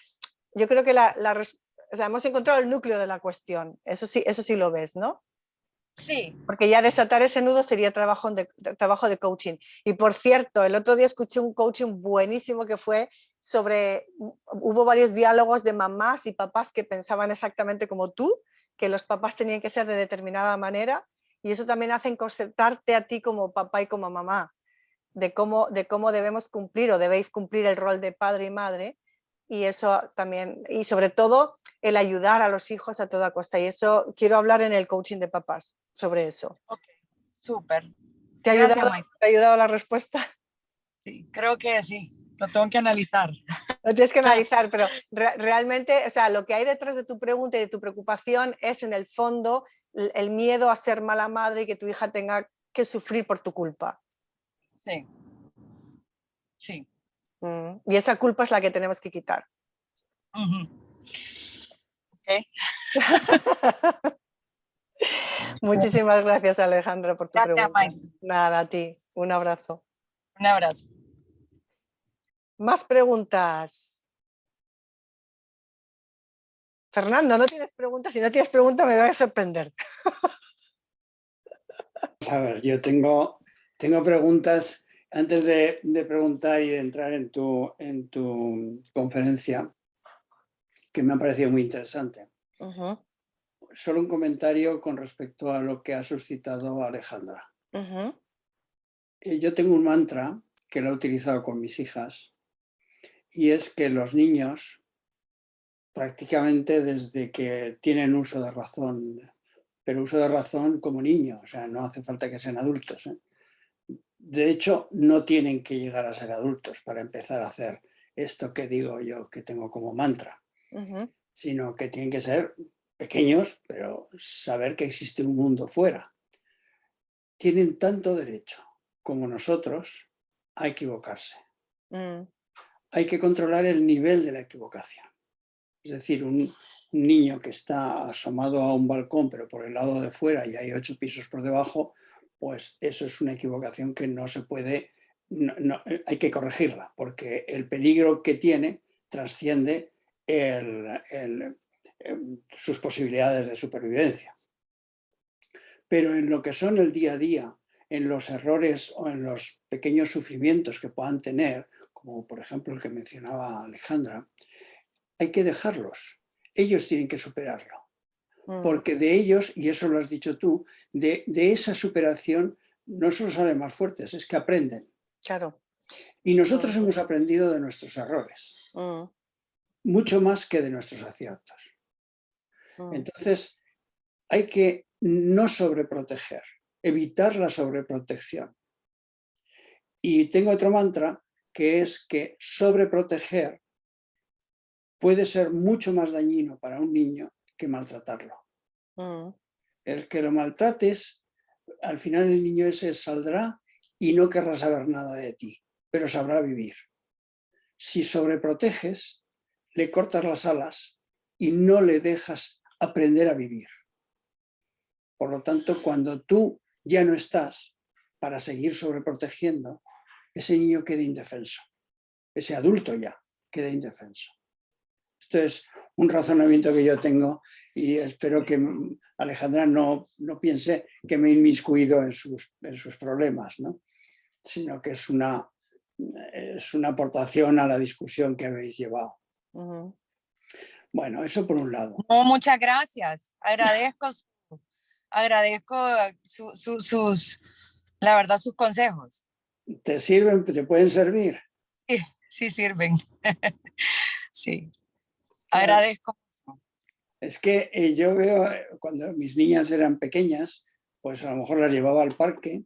yo creo que o sea, hemos encontrado el núcleo de la cuestión, eso sí lo ves, ¿no? Sí. Porque ya desatar ese nudo sería trabajo de coaching. Y por cierto, el otro día escuché un coaching buenísimo que fue hubo varios diálogos de mamás y papás que pensaban exactamente como tú, que los papás tenían que ser de determinada manera, y eso también hace concertarte a ti como papá y como mamá, de cómo debemos cumplir o debéis cumplir el rol de padre y madre. Y eso también, y sobre todo el ayudar a los hijos a toda costa. Y eso quiero hablar en el coaching de papás sobre eso. Ok, súper. ¿Te ha ayudado la respuesta? Sí, creo que sí. Lo tengo que analizar. Lo tienes que analizar, pero realmente, o sea, lo que hay detrás de tu pregunta y de tu preocupación es en el fondo el miedo a ser mala madre y que tu hija tenga que sufrir por tu culpa. Sí. Sí. Y esa culpa es la que tenemos que quitar. Okay. Muchísimas gracias, Alejandra, por tu pregunta. Maite. Nada, a ti. Un abrazo. Un abrazo. Más preguntas. Fernando, ¿no tienes preguntas? Si no tienes preguntas me voy a sorprender. A ver, yo tengo preguntas. Antes de preguntar y de entrar en tu conferencia, que me ha parecido muy interesante. Solo un comentario con respecto a lo que ha suscitado Alejandra. Yo tengo un mantra que lo he utilizado con mis hijas, y es que los niños, prácticamente desde que tienen uso de razón, pero uso de razón como niños, o sea, no hace falta que sean adultos, De hecho, no tienen que llegar a ser adultos para empezar a hacer esto que digo yo, que tengo como mantra, sino que tienen que ser pequeños, pero saber que existe un mundo fuera. Tienen tanto derecho como nosotros a equivocarse. Hay que controlar el nivel de la equivocación. Es decir, un niño que está asomado a un balcón, pero por el lado de fuera y hay 8 pisos por debajo, pues eso es una equivocación que no se puede, hay que corregirla, porque el peligro que tiene trasciende sus posibilidades de supervivencia. Pero en lo que son el día a día, en los errores o en los pequeños sufrimientos que puedan tener, como por ejemplo el que mencionaba Alejandra, hay que dejarlos. Ellos tienen que superarlo. Porque de ellos, y eso lo has dicho tú, de esa superación no solo salen más fuertes, es que aprenden. Claro. Y nosotros hemos aprendido de nuestros errores, mucho más que de nuestros aciertos. Entonces, hay que no sobreproteger, evitar la sobreprotección. Y tengo otro mantra, que es que sobreproteger puede ser mucho más dañino para un niño que maltratarlo. El que lo maltrates, al final el niño ese saldrá y no querrá saber nada de ti, pero sabrá vivir. Si sobreproteges, le cortas las alas y no le dejas aprender a vivir. Por lo tanto, cuando tú ya no estás para seguir sobreprotegiendo, ese niño queda indefenso. Ese adulto ya queda indefenso. Esto es un razonamiento que yo tengo y espero que Alejandra no piense que me he inmiscuido en sus problemas, ¿no? Sino que es una aportación a la discusión que habéis llevado. Bueno, eso por un lado. No, muchas gracias. Agradezco la verdad, sus consejos. ¿Te sirven? ¿Te pueden servir? Sí sirven. Sí. Claro. Agradezco. Es que yo veo, cuando mis niñas eran pequeñas, pues a lo mejor las llevaba al parque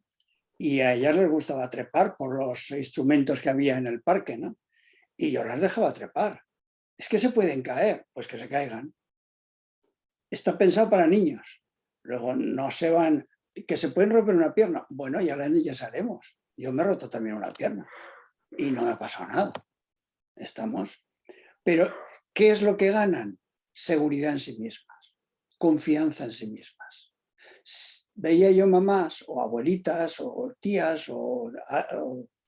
y a ellas les gustaba trepar por los instrumentos que había en el parque, ¿no? Y yo las dejaba trepar. Es que se pueden caer, pues que se caigan. Está pensado para niños. Luego no se van, que se pueden romper una pierna. Bueno, ya las niñas haremos. Yo me he roto también una pierna y no me ha pasado nada. Estamos. Pero, ¿qué es lo que ganan? Seguridad en sí mismas, confianza en sí mismas. Veía yo mamás o abuelitas o tías o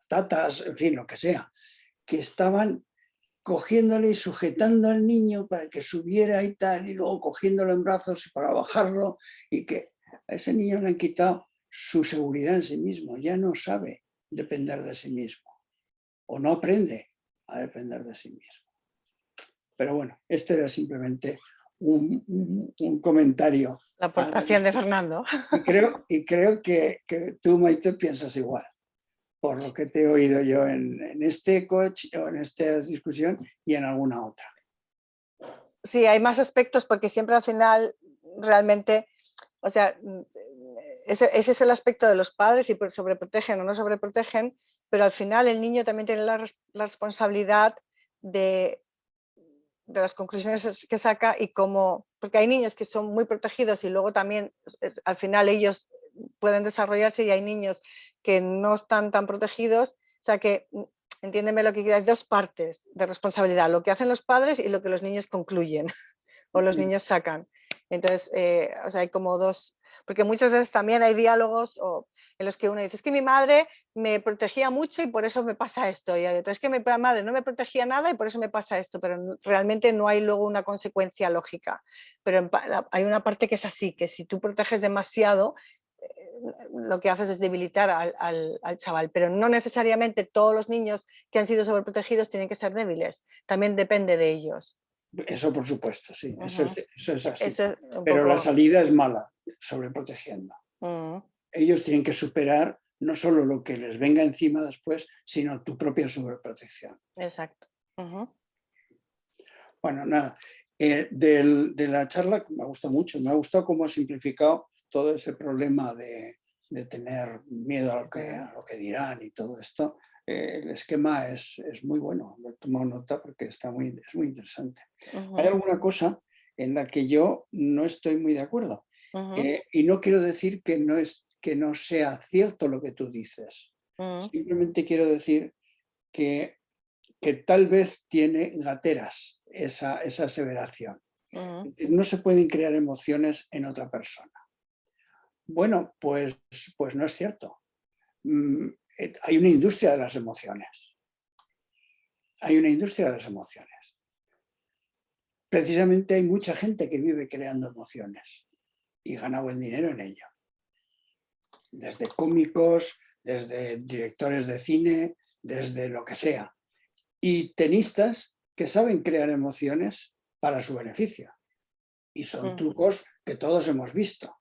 tatas, en fin, lo que sea, que estaban cogiéndole y sujetando al niño para que subiera y tal, y luego cogiéndolo en brazos para bajarlo, y que a ese niño le han quitado su seguridad en sí mismo, ya no sabe depender de sí mismo, o no aprende a depender de sí mismo. Pero bueno, esto era simplemente un comentario. La aportación de Fernando. Y creo que tú, Maite, piensas igual, por lo que te he oído yo en este coach o en esta discusión y en alguna otra. Sí, hay más aspectos porque siempre al final realmente, o sea, ese es el aspecto de los padres y sobreprotegen o no sobreprotegen, pero al final el niño también tiene la responsabilidad de las conclusiones que saca y cómo, porque hay niños que son muy protegidos y luego también al final ellos pueden desarrollarse y hay niños que no están tan protegidos, o sea que entiéndeme lo que quiero, hay dos partes de responsabilidad, lo que hacen los padres y lo que los niños concluyen o los niños sacan. Entonces, o sea, hay como dos, porque muchas veces también hay diálogos en los que uno dice, es que mi madre me protegía mucho y por eso me pasa esto, y hay otro, es que mi madre no me protegía nada y por eso me pasa esto, pero realmente no hay luego una consecuencia lógica. Pero hay una parte que es así, que si tú proteges demasiado, lo que haces es debilitar al chaval, pero no necesariamente todos los niños que han sido sobreprotegidos tienen que ser débiles, también depende de ellos. Eso por supuesto, sí, eso es así. Eso es pero poco... la salida es mala, sobreprotegiendo. Ellos tienen que superar no solo lo que les venga encima después, sino tu propia sobreprotección. Exacto. Bueno, nada, de la charla me gusta mucho, me ha gustado cómo ha simplificado todo ese problema de tener miedo a lo que dirán y todo esto. El esquema es muy bueno, lo he tomado nota porque es muy interesante. Hay alguna cosa en la que yo no estoy muy de acuerdo y no quiero decir que no sea cierto lo que tú dices. Simplemente quiero decir que tal vez tiene gateras esa aseveración. No se pueden crear emociones en otra persona. Bueno, pues no es cierto. Hay una industria de las emociones. Hay una industria de las emociones. Precisamente hay mucha gente que vive creando emociones y gana buen dinero en ello. Desde cómicos, desde directores de cine, desde lo que sea. Y tenistas que saben crear emociones para su beneficio. Y son trucos que todos hemos visto.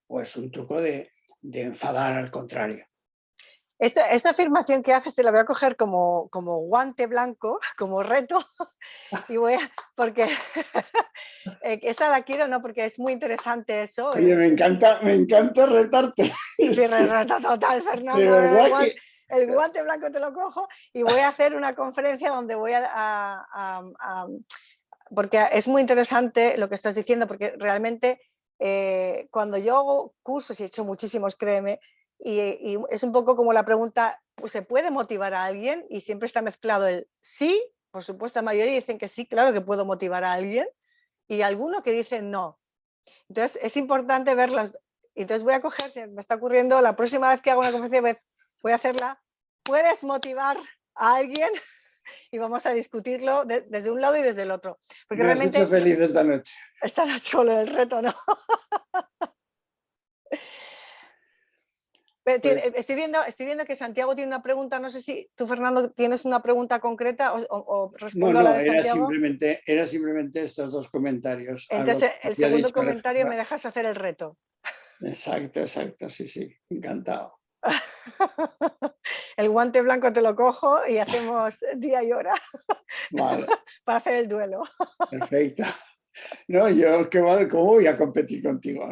O es un truco de enfadar al contrario. Esa afirmación que haces te la voy a coger como guante blanco, como reto, y porque esa la quiero, ¿no? Porque es muy interesante eso. Oye, me encanta retarte. Sí, reto total, Fernando. El guante blanco te lo cojo y voy a hacer una conferencia donde voy porque es muy interesante lo que estás diciendo, porque realmente cuando yo hago cursos, y he hecho muchísimos, créeme, y es un poco como la pregunta, ¿se puede motivar a alguien? Y siempre está mezclado el sí, por supuesto, la mayoría dicen que sí, claro que puedo motivar a alguien, y alguno que dice no. Entonces es importante verlas. Entonces voy a coger, me está ocurriendo, la próxima vez que hago una conferencia voy a hacerla, ¿puedes motivar a alguien? y vamos a discutirlo desde un lado y desde el otro. Porque Me has realmente hecho feliz esta noche. esta noche con lo del reto, ¿no? Pues, Estoy viendo que Santiago tiene una pregunta, no sé si tú, Fernando, tienes una pregunta concreta o respondo a la de Santiago. era simplemente estos dos comentarios. A lo Entonces, que el había segundo dicho comentario me dejas hacer el reto. Exacto, sí, encantado. El guante blanco te lo cojo y hacemos día y hora Vale, para hacer el duelo. perfecto. No, yo, ¿cómo voy a competir contigo?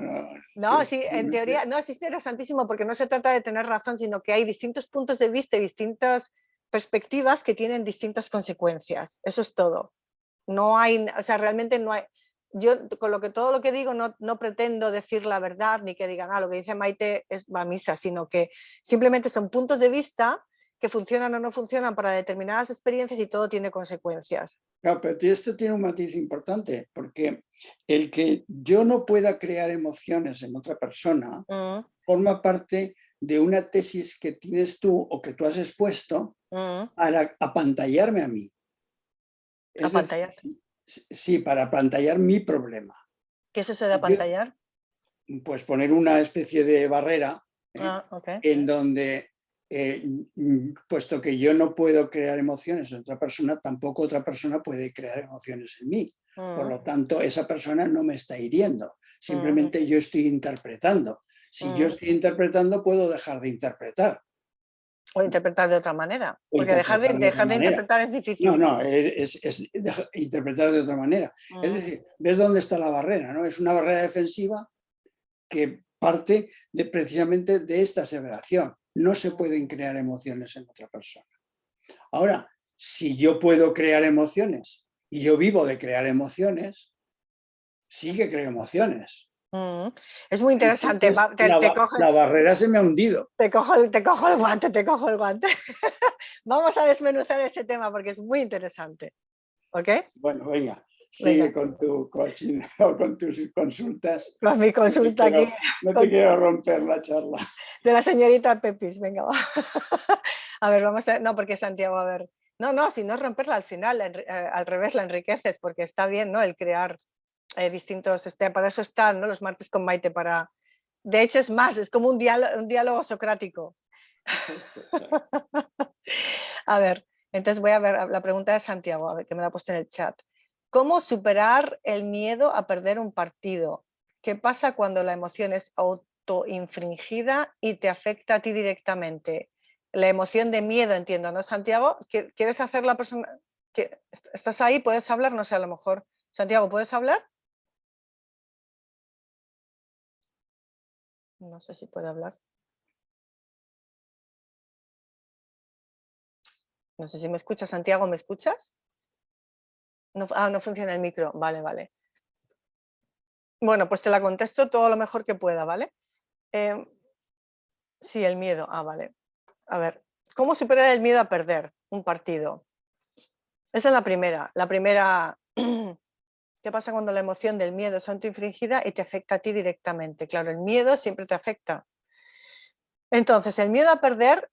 No, sí, en teoría, no, sí es interesantísimo porque no se trata de tener razón, sino que hay distintos puntos de vista y distintas perspectivas que tienen distintas consecuencias. Eso es todo. No hay, o sea, realmente no hay. Yo con todo lo que digo no pretendo decir la verdad ni que digan, lo que dice Maite va a misa, sino que simplemente son puntos de vista que funcionan o no funcionan para determinadas experiencias y todo tiene consecuencias. Claro, pero esto tiene un matiz importante, porque el que yo no pueda crear emociones en otra persona forma parte de una tesis que tienes tú o que tú has expuesto para apantallarme a mí. Es decir, sí, para apantallar mi problema. ¿Qué es eso de apantallar? Pues poner una especie de barrera Okay. en donde, puesto que yo no puedo crear emociones en otra persona, tampoco otra persona puede crear emociones en mí. Por lo tanto, esa persona no me está hiriendo. Simplemente yo estoy interpretando. Si yo estoy interpretando, puedo dejar de interpretar. O interpretar de otra manera. Porque dejar de interpretar es difícil. No, es interpretar de otra manera. Es decir, ¿ves dónde está la barrera? ¿No? Es una barrera defensiva que parte precisamente de esta aseveración. No se pueden crear emociones en otra persona. Ahora, si yo puedo crear emociones y yo vivo de crear emociones, sí que creo emociones. Es muy interesante. La barrera se me ha hundido. Te cojo el guante. Vamos a desmenuzar ese tema porque es muy interesante. ¿Ok? Bueno, venga. Sigue con tu coaching o con tus consultas. Con mi consulta aquí. No te quiero romper la charla. De la señorita Pepis, venga, va. A ver, vamos a... No, porque Santiago, a ver... No, si no es romperla al final, al revés, la enriqueces, porque está bien, ¿no? El crear distintos... para eso están, ¿no? Los martes con Maite, para... De hecho, es más, es como un diálogo socrático. A ver, entonces voy a ver la pregunta de Santiago, a ver, que me la ha puesto en el chat. ¿Cómo superar el miedo a perder un partido? ¿Qué pasa cuando la emoción es autoinfringida y te afecta a ti directamente? La emoción de miedo, entiendo, ¿no, Santiago? ¿Quieres hacer la persona? ¿Estás ahí? ¿Puedes hablar? No sé, a lo mejor. Santiago, ¿puedes hablar? No sé si puede hablar. No sé si me escuchas, Santiago, ¿me escuchas? No, no funciona el micro. Vale. Bueno, pues te la contesto todo lo mejor que pueda, ¿vale? Sí, el miedo. Vale. A ver, ¿cómo superar el miedo a perder un partido? Esa es la primera. La primera, ¿qué pasa cuando la emoción del miedo es autoinfringida y te afecta a ti directamente? Claro, el miedo siempre te afecta. Entonces, el miedo a perder,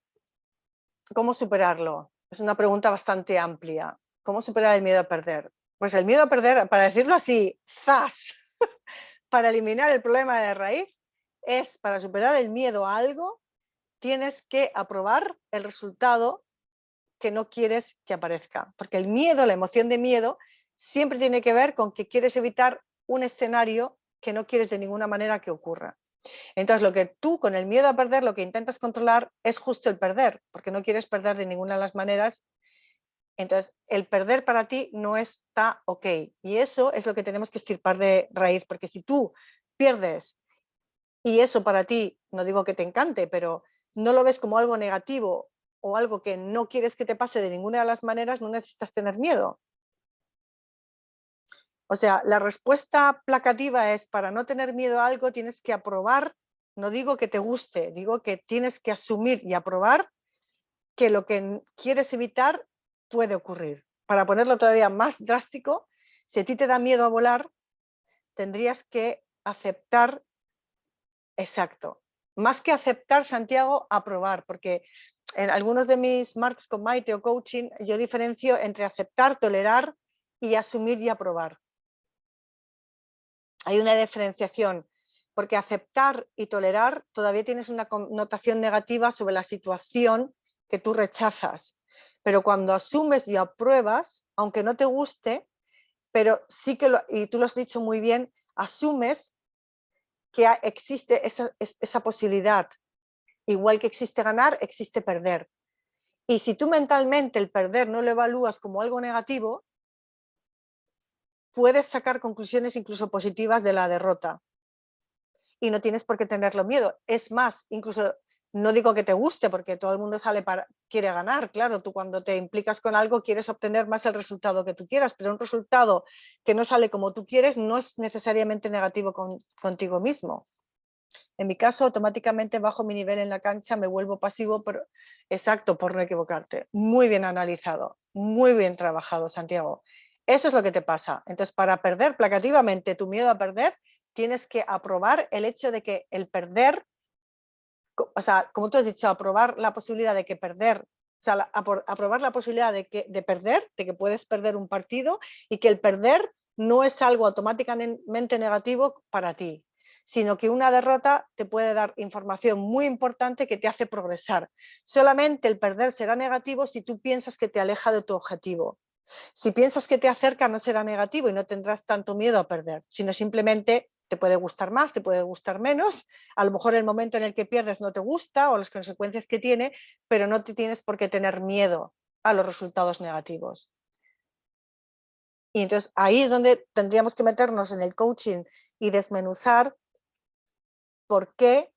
¿cómo superarlo? Es una pregunta bastante amplia. ¿Cómo superar el miedo a perder? Pues el miedo a perder, para decirlo así, ¡zas! Para eliminar el problema de raíz, es para superar el miedo a algo, tienes que aprobar el resultado que no quieres que aparezca. Porque el miedo, la emoción de miedo, siempre tiene que ver con que quieres evitar un escenario que no quieres de ninguna manera que ocurra. Entonces, lo que tú con el miedo a perder, lo que intentas controlar es justo el perder, porque no quieres perder de ninguna de las maneras. Entonces, el perder para ti no está ok. Y eso es lo que tenemos que extirpar de raíz, porque si tú pierdes y eso para ti, no digo que te encante, pero no lo ves como algo negativo o algo que no quieres que te pase de ninguna de las maneras, no necesitas tener miedo. O sea, la respuesta placativa es, para no tener miedo a algo tienes que aprobar, no digo que te guste, digo que tienes que asumir y aprobar que lo que quieres evitar puede ocurrir. Para ponerlo todavía más drástico, si a ti te da miedo a volar, tendrías que aceptar, exacto, más que aceptar, Santiago, aprobar, porque en algunos de mis marcos con Maite o coaching, yo diferencio entre aceptar, tolerar y asumir y aprobar. Hay una diferenciación, porque aceptar y tolerar todavía tienes una connotación negativa sobre la situación que tú rechazas. Pero cuando asumes y apruebas, aunque no te guste, pero sí que, y tú lo has dicho muy bien, asumes que existe esa posibilidad. Igual que existe ganar, existe perder. Y si tú mentalmente el perder no lo evalúas como algo negativo, puedes sacar conclusiones incluso positivas de la derrota. Y no tienes por qué tenerlo miedo. Es más, incluso no digo que te guste, porque todo el mundo quiere ganar. Claro, tú cuando te implicas con algo quieres obtener más el resultado que tú quieras, pero un resultado que no sale como tú quieres no es necesariamente negativo contigo mismo. En mi caso, automáticamente bajo mi nivel en la cancha, me vuelvo pasivo, exacto, por no equivocarte. Muy bien analizado, muy bien trabajado, Santiago. Eso es lo que te pasa. Entonces, para perder placativamente tu miedo a perder, tienes que aprobar el hecho de que el perder, o sea, como tú has dicho, aprobar la posibilidad de que perder, o sea, aprobar la posibilidad de perder, de que puedes perder un partido y que el perder no es algo automáticamente negativo para ti, sino que una derrota te puede dar información muy importante que te hace progresar. Solamente el perder será negativo si tú piensas que te aleja de tu objetivo. Si piensas que te acerca, no será negativo y no tendrás tanto miedo a perder, sino simplemente te puede gustar más, te puede gustar menos. A lo mejor el momento en el que pierdes no te gusta o las consecuencias que tiene, pero no te tienes por qué tener miedo a los resultados negativos. Y entonces ahí es donde tendríamos que meternos en el coaching y desmenuzar por qué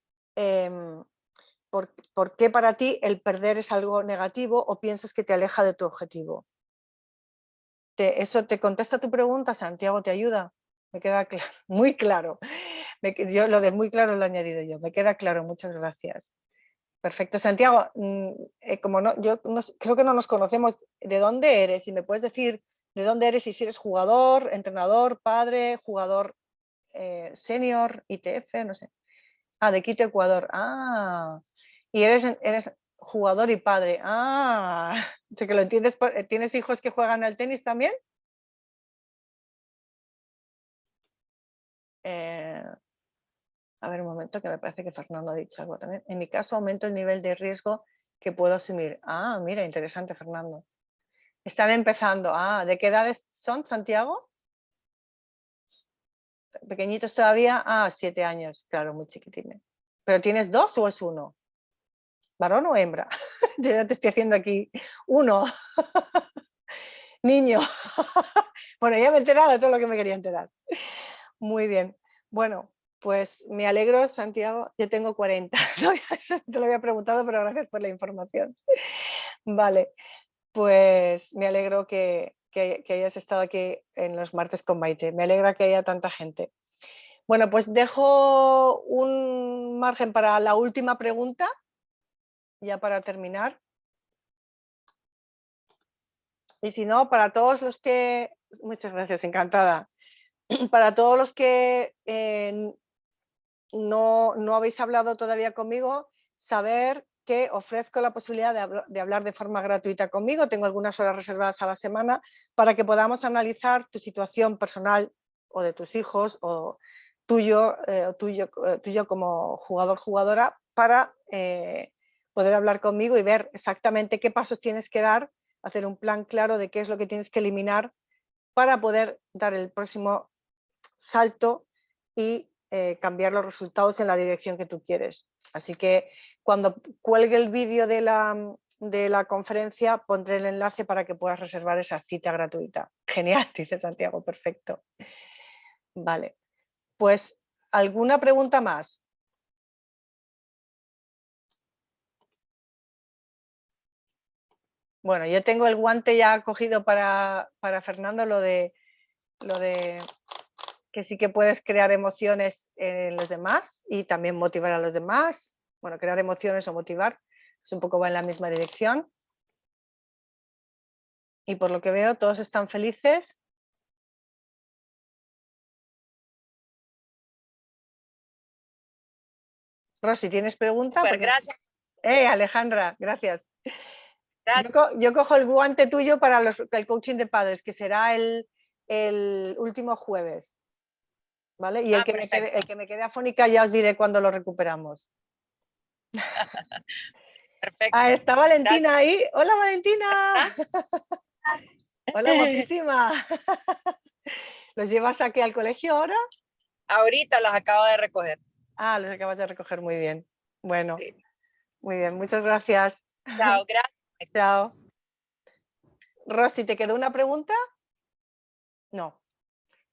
para ti el perder es algo negativo o piensas que te aleja de tu objetivo. ¿Eso te contesta tu pregunta, Santiago? ¿Te ayuda? Me queda claro, muy claro. Yo lo de muy claro lo he añadido yo. Me queda claro, muchas gracias. Perfecto, Santiago. Como yo creo que no nos conocemos, ¿de dónde eres? Si me puedes decir de dónde eres y si eres jugador, entrenador, padre, jugador senior, ITF, no sé. Ah, de Quito, Ecuador. Ah, y eres jugador y padre. Ah, sé que lo entiendes. ¿Tienes hijos que juegan al tenis también? A ver un momento, que me parece que Fernando ha dicho algo también. En mi caso, aumento el nivel de riesgo que puedo asumir. Ah, mira, interesante, Fernando. Están empezando. Ah, ¿de qué edades son, Santiago? Pequeñitos todavía. Ah, 7 años. Claro, muy chiquitines. ¿Pero tienes 2 o es 1? ¿Varón o hembra? Yo ya te estoy haciendo aquí 1. Niño. Bueno, ya me he enterado de todo lo que me quería enterar. Muy bien. Bueno, pues me alegro, Santiago. Yo tengo 40. Te lo había preguntado, pero gracias por la información. Vale, pues me alegro que hayas estado aquí en los martes con Maite. Me alegra que haya tanta gente. Bueno, pues dejo un margen para la última pregunta, ya para terminar. Y si no, para todos los que... Muchas gracias, encantada. Para todos los que no habéis hablado todavía conmigo, saber que ofrezco la posibilidad de hablar de forma gratuita conmigo. Tengo algunas horas reservadas a la semana para que podamos analizar tu situación personal o de tus hijos o tuyo como jugador, jugadora, para poder hablar conmigo y ver exactamente qué pasos tienes que dar, hacer un plan claro de qué es lo que tienes que eliminar para poder dar el próximo salto y cambiar los resultados en la dirección que tú quieres. Así que cuando cuelgue el vídeo de la conferencia pondré el enlace para que puedas reservar esa cita gratuita. Genial, dice Santiago, perfecto. Vale, pues ¿alguna pregunta más? Bueno, yo tengo el guante ya cogido para Fernando, lo de que sí que puedes crear emociones en los demás y también motivar a los demás. Bueno, crear emociones o motivar, es un poco va en la misma dirección. Y por lo que veo, todos están felices. Rosy, ¿tienes pregunta? Super, gracias. Alejandra, gracias. Gracias. Yo cojo el guante tuyo para el coaching de padres, que será el último jueves. ¿Vale? Y el que me quede afónica ya os diré cuándo lo recuperamos. Perfecto. Está Valentina Gracias. ahí. Hola, Valentina. Hola, guapísima. ¿Los llevas aquí al colegio ahora? Ahorita las acabo de recoger. Ah, los acabas de recoger, muy bien. Bueno, Sí. muy bien, muchas gracias. Chao, gracias. Chao. Rosy, ¿te quedó una pregunta? No.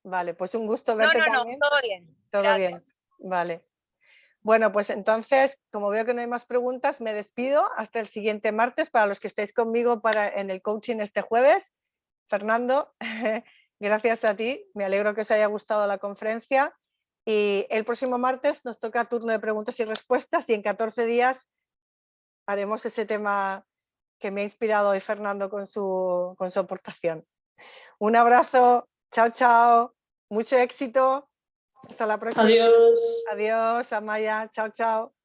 Vale, pues un gusto verte también. No, todo bien. Todo Gracias. bien. Vale. Bueno, pues entonces, como veo que no hay más preguntas, me despido hasta el siguiente martes. Para los que estéis conmigo en el coaching este jueves, Fernando, gracias a ti. Me alegro que os haya gustado la conferencia. Y el próximo martes nos toca turno de preguntas y respuestas y en 14 días haremos ese tema que me ha inspirado hoy Fernando con su aportación. Un abrazo. Chao, chao. Mucho éxito. Hasta la próxima. Adiós. Adiós, Amaya. Chao, chao.